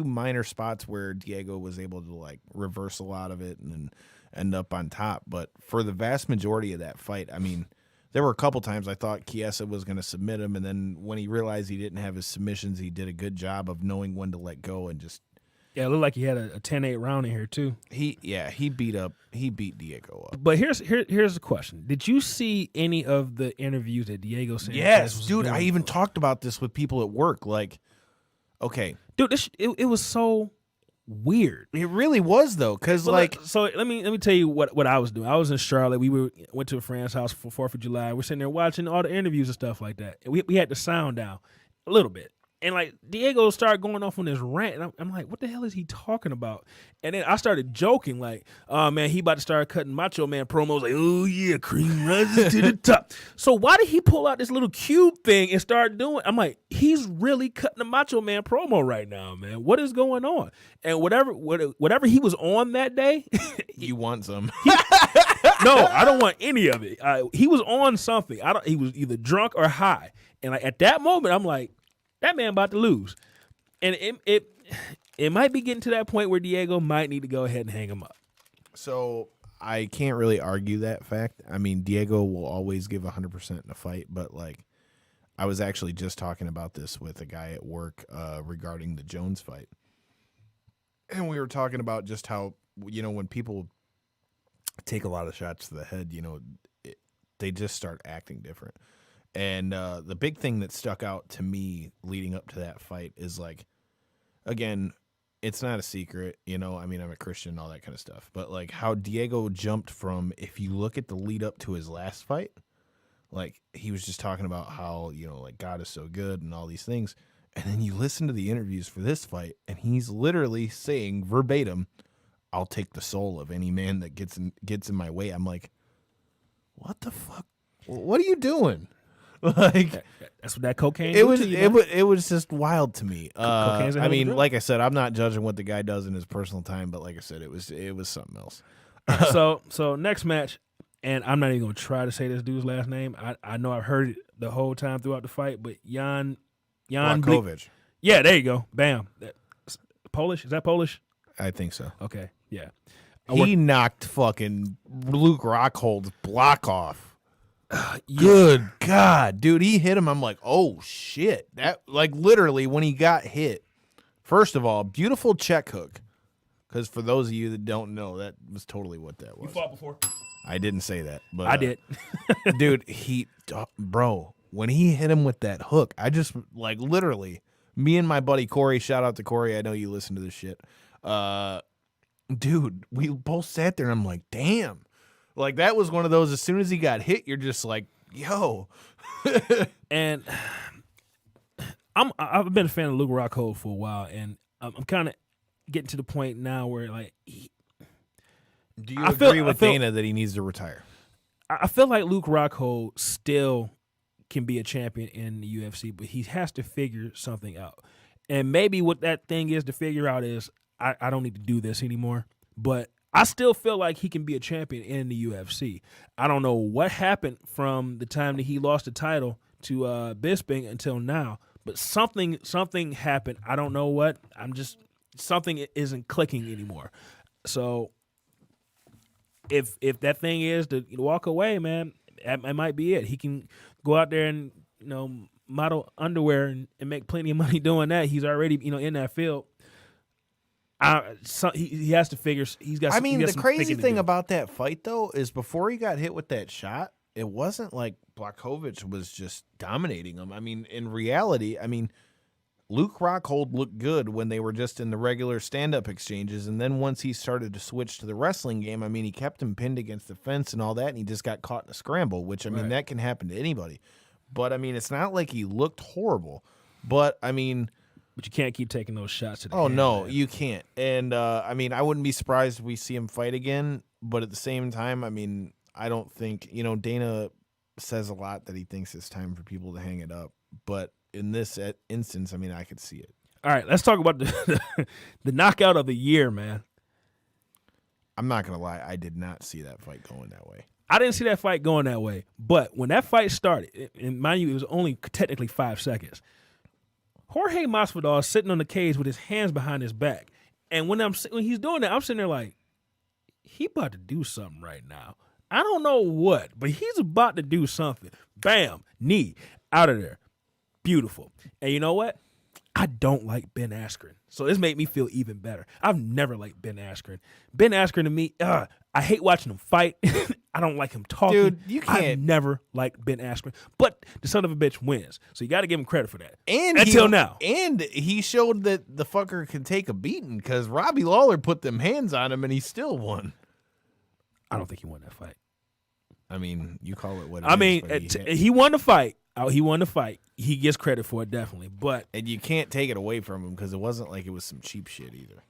Speaker 1: minor spots where Diego was able to reverse a lot of it and then end up on top. But for the vast majority of that fight, I mean, there were a couple times I thought Chiesa was going to submit him, and then when he realized he didn't have his submissions, he did a good job of knowing when to let go and just.
Speaker 2: Yeah, it looked like he had a 10-8 round in here too.
Speaker 1: He beat Diego up.
Speaker 2: But here's the question: did you see any of the interviews that Diego Sanchez?
Speaker 1: Yes,
Speaker 2: was
Speaker 1: dude.
Speaker 2: doing?
Speaker 1: I even talked about this with people at work. Okay,
Speaker 2: dude, it was so weird.
Speaker 1: It really was though, because
Speaker 2: so let me tell you what I was doing. I was in Charlotte. We went to a friend's house for 4th of July. We're sitting there watching all the interviews and stuff like that. And we had the sound down a little bit. And Diego started going off on this rant, and I'm like, what the hell is he talking about? And then I started joking, oh man, he about to start cutting Macho Man promos, oh yeah, cream rises to the top. So why did he pull out this little cube thing and start doing? I'm like, he's really cutting the Macho Man promo right now, man. What is going on? And whatever he was on that day,
Speaker 1: you want some?
Speaker 2: No, I don't want any of it. He was on something. He was either drunk or high, and at that moment, I'm like, that man about to lose. And it might be getting to that point where Diego might need to go ahead and hang him up.
Speaker 1: So I can't really argue that fact. I mean, Diego will always give 100% in a fight, but like I was actually just talking about this with a guy at work regarding the Jones fight. And we were talking about just how, when people take a lot of shots to the head, they just start acting different. And the big thing that stuck out to me leading up to that fight is like, again, it's not a secret, I'm a Christian and all that kind of stuff. But like how Diego jumped from, if you look at the lead up to his last fight, like he was just talking about how, like God is so good and all these things. And then you listen to the interviews for this fight and he's literally saying verbatim, I'll take the soul of any man that gets in my way. I'm like, what the fuck? What are you doing? Like
Speaker 2: that's what that cocaine.
Speaker 1: It was just wild to me. I mean,
Speaker 2: drug.
Speaker 1: like I said, I'm not judging what the guy does in his personal time, but like I said, it was something else.
Speaker 2: So next match, and I'm not even gonna try to say this dude's last name. I know I've heard it the whole time throughout the fight, but Jan
Speaker 1: Blachowicz.
Speaker 2: Yeah, there you go. Bam. Polish? Is that Polish?
Speaker 1: I think so.
Speaker 2: Okay, yeah.
Speaker 1: He knocked fucking Luke Rockhold's block off. Good God, dude, he hit him. I'm like, oh shit. That, like, literally when he got hit, first of all, beautiful check hook. Because for those of you that don't know, that was totally what that was.
Speaker 2: You fought before?
Speaker 1: I didn't say that, but
Speaker 2: I did.
Speaker 1: Dude, bro, when he hit him with that hook, I just, like, literally, me and my buddy Corey, shout out to Corey, I know you listen to this shit. Dude, we both sat there and I'm like, damn. Like, that was one of those, as soon as he got hit, you're just like, yo.
Speaker 2: And I've been a fan of Luke Rockhold for a while, and I'm kind of getting to the point now where, like,
Speaker 1: do you agree with Dana that he needs to retire?
Speaker 2: I feel like Luke Rockhold still can be a champion in the UFC, but he has to figure something out. And maybe what that thing is to figure out is, I don't need to do this anymore, but I still feel like he can be a champion in the UFC. I don't know what happened from the time that he lost the title to Bisping until now, but something happened. I don't know what. Something isn't clicking anymore. So if that thing is to walk away, man, that might be it. He can go out there and model underwear and make plenty of money doing that. He's already in that field. He has to figure. He's got.
Speaker 1: The crazy thing about that fight though is before he got hit with that shot, it wasn't like Blachowicz was just dominating him. I mean, in reality, Luke Rockhold looked good when they were just in the regular stand-up exchanges, and then once he started to switch to the wrestling game, he kept him pinned against the fence and all that, and he just got caught in a scramble, which
Speaker 2: Right.
Speaker 1: that can happen to anybody. But it's not like he looked horrible. But
Speaker 2: But you can't keep taking those shots to the
Speaker 1: Oh,
Speaker 2: head,
Speaker 1: no,
Speaker 2: man.
Speaker 1: you can't. And, I wouldn't be surprised if we see him fight again. But at the same time, I don't think, Dana says a lot that he thinks it's time for people to hang it up. But in this instance, I could see it.
Speaker 2: All right, let's talk about the knockout of the year, man.
Speaker 1: I'm not going to lie. I did not see that fight going that way.
Speaker 2: I didn't see that fight going that way. But when that fight started, and mind you, it was only technically 5 seconds, Jorge Masvidal is sitting on the cage with his hands behind his back. And when he's doing that, I'm sitting there like, he about to do something right now. I don't know what, but he's about to do something. Bam, knee, out of there. Beautiful. And you know what? I don't like Ben Askren. So this made me feel even better. I've never liked Ben Askren. Ben Askren to me, I hate watching him fight. I don't like him talking.
Speaker 1: Dude, you can't.
Speaker 2: I've never liked Ben Askren. But the son of a bitch wins. So you got to give him credit for that.
Speaker 1: And
Speaker 2: Until now.
Speaker 1: And he showed that the fucker can take a beating because Robbie Lawler put them hands on him and he still won.
Speaker 2: I don't think he won that fight.
Speaker 1: You call it what it is.
Speaker 2: He won the fight. He won the fight. He gets credit for it, definitely. But
Speaker 1: and you can't take it away from him because it wasn't like it was some cheap shit either.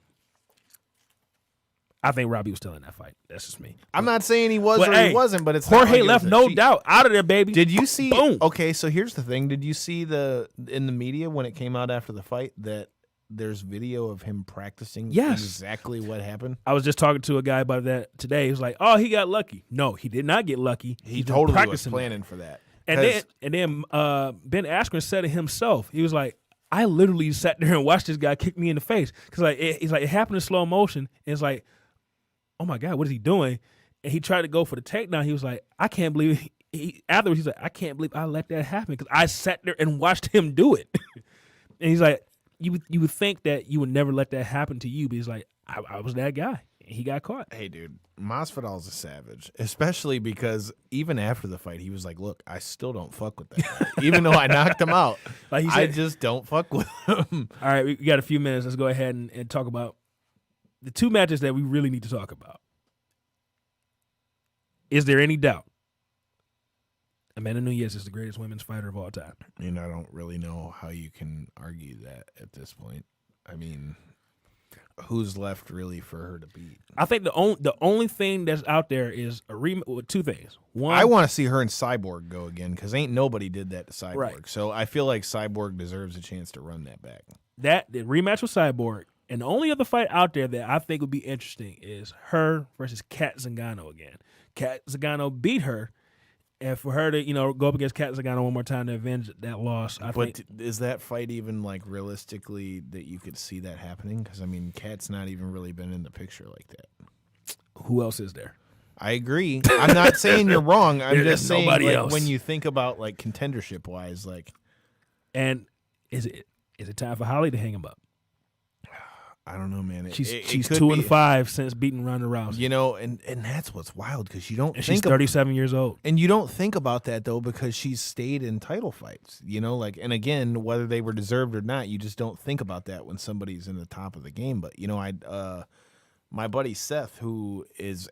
Speaker 2: I think Robbie was still in that fight. That's just me.
Speaker 1: I'm not saying he was he wasn't, but it's
Speaker 2: Jorge
Speaker 1: not like it
Speaker 2: left
Speaker 1: was
Speaker 2: no
Speaker 1: cheap.
Speaker 2: doubt out of there, baby.
Speaker 1: Did you see?
Speaker 2: Boom.
Speaker 1: Okay, so here's the thing. Did you see in the media when it came out after the fight that there's video of him practicing exactly what happened?
Speaker 2: I was just talking to a guy about that today. He was like, "Oh, he got lucky." No, he did not get lucky.
Speaker 1: He totally was planning for that.
Speaker 2: And then Ben Askren said it himself. He was like, I literally sat there and watched this guy kick me in the face because like it happened in slow motion. And it's like, oh my God, what is he doing? And he tried to go for the takedown. He was like, I can't believe. Afterwards, he's like, I can't believe I let that happen because I sat there and watched him do it. And he's like, you would think that you would never let that happen to you, but he's like, I was that guy. He got caught.
Speaker 1: Hey, dude, Masvidal's a savage, especially because even after the fight, he was like, look, I still don't fuck with that guy. Even though I knocked him out,
Speaker 2: Like he
Speaker 1: I
Speaker 2: said,
Speaker 1: just don't fuck with him.
Speaker 2: all right, we got a few minutes. Let's go ahead and talk about the two matches that we really need to talk about. Is there any doubt Amanda Nunes is the greatest women's fighter of all time?
Speaker 1: I mean, I don't really know how you can argue that at this point. I mean, who's left really for her to beat?
Speaker 2: I think the only thing that's out there is a with two things. One,
Speaker 1: I want to see her and Cyborg go again because ain't nobody did that to Cyborg.
Speaker 2: Right.
Speaker 1: So I feel like Cyborg deserves a chance to run that back.
Speaker 2: the rematch with Cyborg, and the only other fight out there that I think would be interesting is her versus Kat Zingano again. Kat Zingano beat her, and for her to go up against Kat Zingano one more time to avenge that loss, I think.
Speaker 1: Is that fight even like realistically that you could see that happening? Because I mean, Kat's not even really been in the picture like that.
Speaker 2: Who else is there?
Speaker 1: I agree. I'm not saying you're wrong. I'm
Speaker 2: There's
Speaker 1: just saying
Speaker 2: nobody
Speaker 1: like,
Speaker 2: else.
Speaker 1: when you think about like contendership wise, like,
Speaker 2: And is it time for Holly to hang him up?
Speaker 1: I don't know, man.
Speaker 2: She's
Speaker 1: it
Speaker 2: 2-5 since beating Ronda Rousey.
Speaker 1: And that's what's wild because you don't
Speaker 2: And
Speaker 1: think
Speaker 2: she's 37 years old.
Speaker 1: and you don't think about that though because she's stayed in title fights, and again, whether they were deserved or not, you just don't think about that when somebody's in the top of the game. But my buddy Seth, who is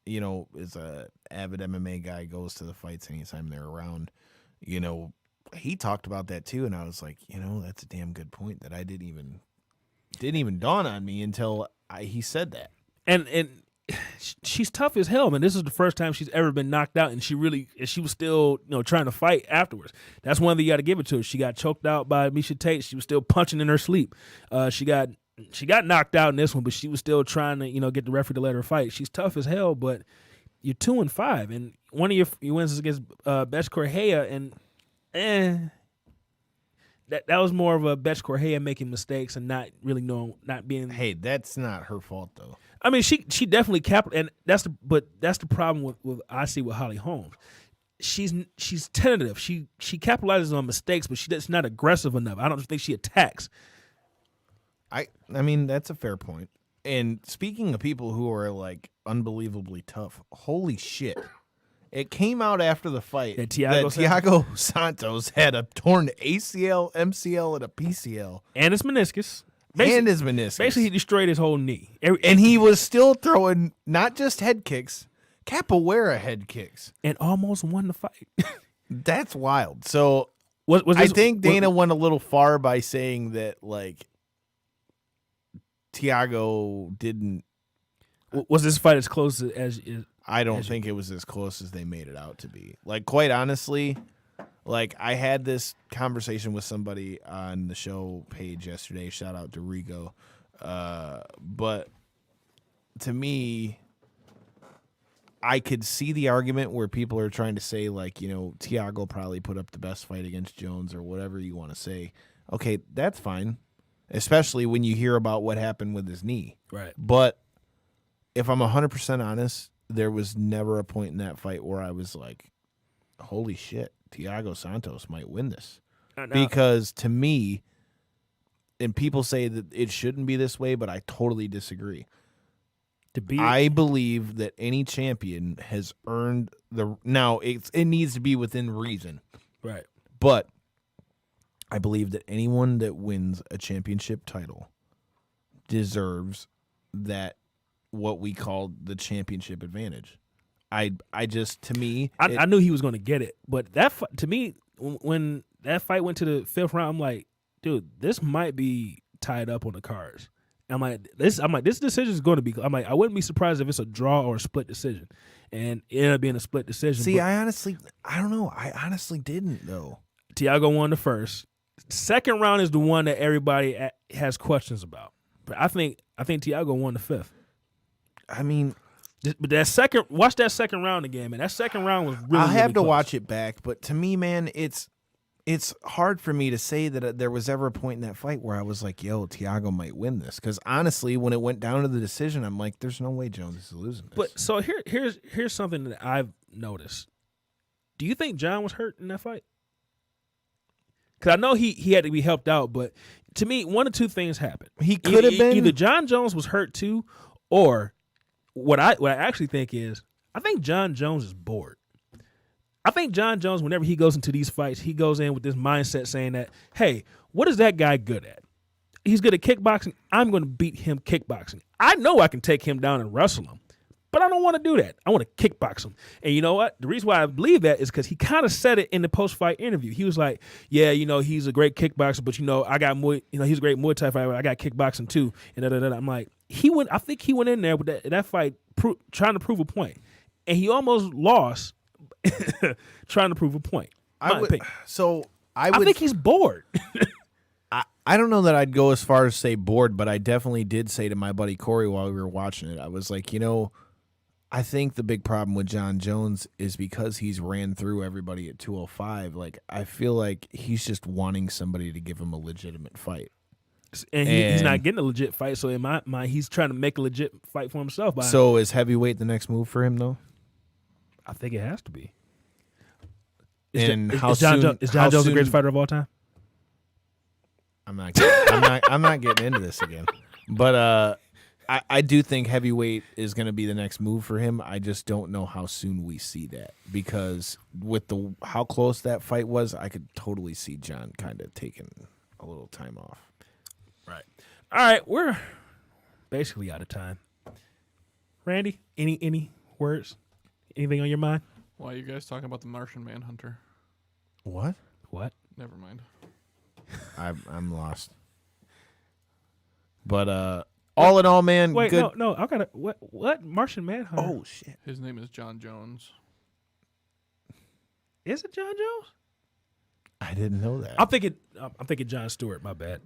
Speaker 1: is a avid MMA guy, goes to the fights anytime they're around. He talked about that too, and I was like, that's a damn good point that I didn't even dawn on me until he said that.
Speaker 2: And she's tough as hell, man. This is the first time she's ever been knocked out, and she was still trying to fight afterwards. That's one thing you got to give it to her. She got choked out by Miesha Tate. She was still punching in her sleep. She got knocked out in this one, but she was still trying to get the referee to let her fight. She's tough as hell, but you're 2-5, and one of your wins is against Betch Correia, and That was more of a Betch Correia making mistakes and not really not being.
Speaker 1: Hey, that's not her fault though.
Speaker 2: I mean, she definitely and that's the problem with I see with Holly Holmes. She's tentative. She capitalizes on mistakes, but that's not aggressive enough. I don't think she attacks.
Speaker 1: I mean, that's a fair point. And speaking of people who are like unbelievably tough, holy shit. It came out after the fight that Thiago Santos had a torn ACL, MCL, and a PCL.
Speaker 2: And his meniscus.
Speaker 1: Basically,
Speaker 2: he destroyed his whole knee.
Speaker 1: And he was still throwing not just head kicks, capoeira head kicks.
Speaker 2: And almost won the fight.
Speaker 1: That's wild. So
Speaker 2: I
Speaker 1: think Dana went a little far by saying that, like, Thiago didn't.
Speaker 2: Was this fight as close as
Speaker 1: I don't think it was as close as they made it out to be. Like, quite honestly, like, I had this conversation with somebody on the show page yesterday. Shout out to Rigo. But to me, I could see the argument where people are trying to say, like, Thiago probably put up the best fight against Jones or whatever you want to say. Okay, that's fine, especially when you hear about what happened with his knee.
Speaker 2: Right.
Speaker 1: But if I'm 100% honest, there was never a point in that fight where I was like, holy shit, Thiago Santos might win this. Because to me, and people say that it shouldn't be this way, but I totally disagree. I believe that any champion has earned now it needs to be within reason.
Speaker 2: Right.
Speaker 1: But I believe that anyone that wins a championship title deserves that what we call the championship advantage. I knew he was going to get it, but to me, when that fight went to the fifth round, I'm like, dude, this might be tied up on the cards. I'm like, this decision is going to be. I'm like, I wouldn't be surprised if it's a draw or a split decision, and it ended up being a split decision. See, I don't know. I honestly didn't though.
Speaker 2: Thiago won the first. Second round is the one that everybody has questions about, but I think Thiago won the fifth.
Speaker 1: I mean,
Speaker 2: but watch that second round again, man. That second round was really.
Speaker 1: I'll have
Speaker 2: really
Speaker 1: to
Speaker 2: close.
Speaker 1: watch it back, but to me, man, it's it's hard for me to say that there was ever a point in that fight where I was like, yo, Thiago might win this. Because honestly, when it went down to the decision, I'm like, there's no way Jones is losing this.
Speaker 2: But so here's something that I've noticed. Do you think John was hurt in that fight? Because I know he had to be helped out, but to me, one of two things happened.
Speaker 1: He could have been.
Speaker 2: Either John Jones was hurt too, or what I actually think is, I think John Jones is bored. I think John Jones, whenever he goes into these fights, he goes in with this mindset saying that, hey, what is that guy good at? He's good at kickboxing. I'm going to beat him kickboxing. I know I can take him down and wrestle him, but I don't want to do that. I want to kickbox him. And you know what? The reason why I believe that is because he kind of said it in the post-fight interview. He was like, yeah, he's a great kickboxer, but I got Muay, he's a great Muay Thai fighter. I got kickboxing too. And I'm like, I think he went in there with that fight trying to prove a point. And he almost lost trying to prove a point.
Speaker 1: I
Speaker 2: think he's bored.
Speaker 1: I don't know that I'd go as far as say bored, but I definitely did say to my buddy Corey while we were watching it, I was like, I think the big problem with John Jones is because he's ran through everybody at 205. Like, I feel like he's just wanting somebody to give him a legitimate fight.
Speaker 2: And he's not getting a legit fight, so in my mind, he's trying to make a legit fight for himself.
Speaker 1: So is heavyweight the next move for him, though?
Speaker 2: I think it has to be.
Speaker 1: Is
Speaker 2: John Jones the greatest fighter of all time?
Speaker 1: I'm not getting into this again. But I do think heavyweight is going to be the next move for him. I just don't know how soon we see that, because with how close that fight was, I could totally see John kind of taking a little time off.
Speaker 2: Right. All right, we're basically out of time. Randy, any words? Anything on your mind?
Speaker 4: Why are you guys talking about the Martian Manhunter?
Speaker 1: What?
Speaker 4: Never mind.
Speaker 1: I'm lost. But all in all, man.
Speaker 2: Wait,
Speaker 1: good.
Speaker 2: no, I gotta. What Martian Manhunter?
Speaker 1: Oh shit!
Speaker 4: His name is John Jones.
Speaker 2: Is it John Jones?
Speaker 1: I didn't know that.
Speaker 2: I'm thinking John Stewart. My bad.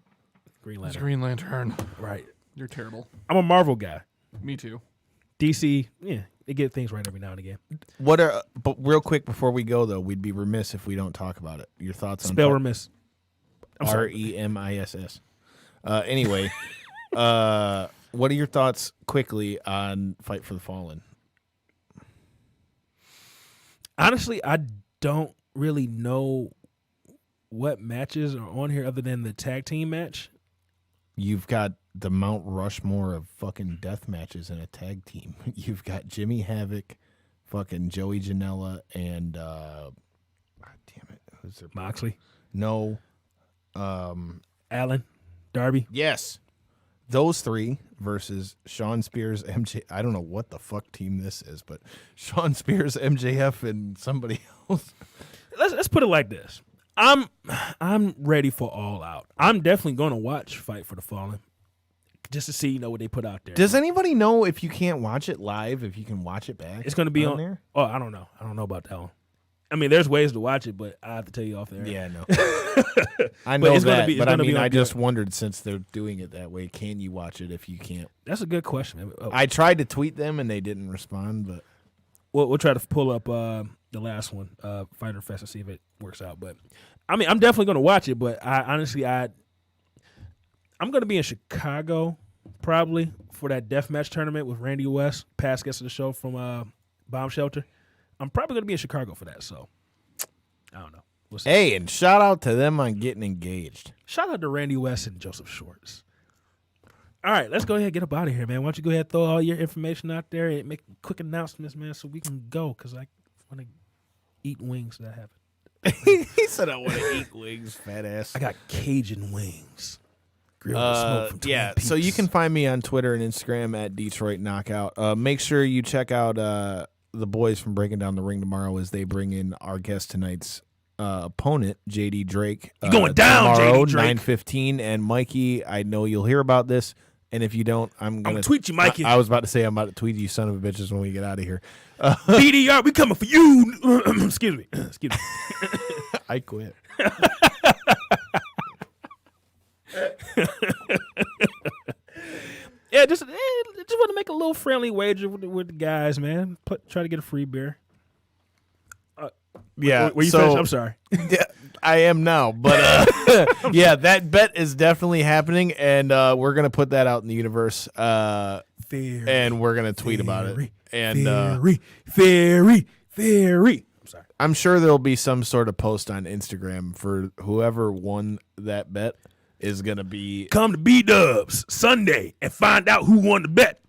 Speaker 2: Green
Speaker 4: It's
Speaker 2: Lantern.
Speaker 4: Green Lantern.
Speaker 2: Right.
Speaker 4: You're terrible.
Speaker 2: I'm a Marvel guy.
Speaker 4: Me too.
Speaker 2: DC, yeah, they get things right every now and again.
Speaker 1: But real quick before we go though, we'd be remiss if we don't talk about it. Your thoughts on
Speaker 2: Spell remiss.
Speaker 1: REMISS. Anyway, what are your thoughts quickly on Fight for the Fallen?
Speaker 2: Honestly, I don't really know what matches are on here other than the tag team match.
Speaker 1: You've got the Mount Rushmore of fucking death matches in a tag team. You've got Jimmy Havoc, fucking Joey Janela, and God damn it, who's there?
Speaker 2: Moxley.
Speaker 1: No.
Speaker 2: Allen. Darby.
Speaker 1: Yes. Those three versus Sean Spears, MJ. I don't know what the fuck team this is, but Sean Spears, MJF, and somebody else.
Speaker 2: Let's put it like this. I'm ready for All Out. I'm definitely going to watch Fight for the Fallen just to see what they put out there.
Speaker 1: Does anybody know if you can't watch it live, if you can watch it back?
Speaker 2: It's going to be on
Speaker 1: there?
Speaker 2: Oh, I don't know. I don't know about that one. I mean, there's ways to watch it, but I have to tell you off there.
Speaker 1: Yeah, no. I know that, but I mean, I just
Speaker 2: good.
Speaker 1: wondered, since they're doing it that way, can you watch it if you can't?
Speaker 2: That's a good question, man.
Speaker 1: I tried to tweet them and they didn't respond, but
Speaker 2: we'll try to pull up the last one, Fighter Fest, and see if it works out. But I mean, I'm definitely going to watch it, but I'm going to be in Chicago probably for that deathmatch tournament with Randy West, past guest of the show from Bomb Shelter. I'm probably going to be in Chicago for that, so I don't know. We'll see.
Speaker 1: Hey, and shout out to them on getting engaged.
Speaker 2: Shout out to Randy West and Joseph Schwartz. All right, let's go ahead and get up out of here, man. Why don't you go ahead and throw all your information out there and make quick announcements, man, so we can go, because I want to eat wings that happen.
Speaker 1: He said, I want to eat wings, fat ass.
Speaker 2: I got Cajun wings. Grilled with smoke from Twin
Speaker 1: yeah,
Speaker 2: Peaks.
Speaker 1: so you can find me on Twitter and Instagram at Detroit Knockout. Make sure you check out the boys from Breaking Down the Ring tomorrow as they bring in our guest tonight's opponent, JD Drake.
Speaker 2: You going down,
Speaker 1: tomorrow,
Speaker 2: JD Drake.
Speaker 1: 9:15. And Mikey, I know you'll hear about this. And if you don't, I'm going to
Speaker 2: tweet you, Mikey.
Speaker 1: I was about to say I'm about to tweet you, son of a bitches, when we get out of here.
Speaker 2: BDR, we coming for you. Excuse me. Excuse me.
Speaker 1: I quit.
Speaker 2: Yeah, just want to make a little friendly wager with the guys, man. Try to get a free beer.
Speaker 1: Yeah.
Speaker 2: Were you finished? I'm sorry.
Speaker 1: Yeah, I am now. But yeah, that bet is definitely happening, and we're gonna put that out in the universe. And we're gonna tweet about it. And
Speaker 2: Theory. I'm sorry.
Speaker 1: I'm sure there'll be some sort of post on Instagram for whoever won that bet is gonna be
Speaker 2: Come to B-Dubs Sunday and find out who won the bet.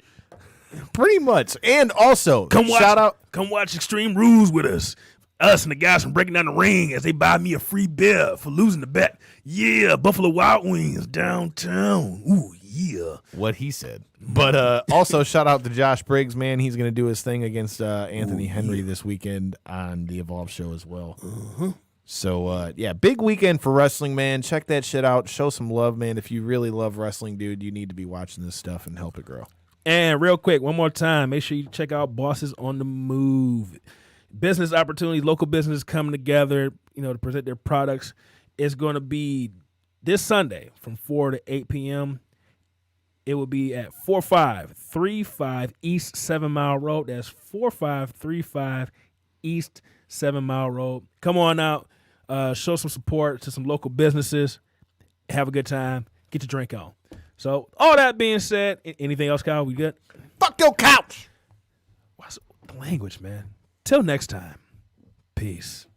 Speaker 1: pretty much. And also, shout out.
Speaker 2: Come watch Extreme Rules with us. Us and the guys from Breaking Down the Ring as they buy me a free beer for losing the bet. Yeah, Buffalo Wild Wings downtown. Ooh, yeah.
Speaker 1: What he said. But also shout out to Josh Briggs, man. He's going to do his thing against Anthony Henry this weekend on the Evolve show as well. So, yeah, big weekend for wrestling, man. Check that shit out. Show some love, man. If you really love wrestling, dude, you need to be watching this stuff and help it grow.
Speaker 2: And real quick, one more time, make sure you check out Bosses on the Move. Business opportunities, local businesses coming together, to present their products. It's going to be this Sunday from 4 to 8 p.m. It will be at 4535 East 7 Mile Road. That's 4535 East 7 Mile Road. Come on out. Show some support to some local businesses. Have a good time. Get your drink on. So, all that being said, anything else, Kyle? We good?
Speaker 1: Fuck your couch!
Speaker 2: What's the language, man? Till next time. Peace.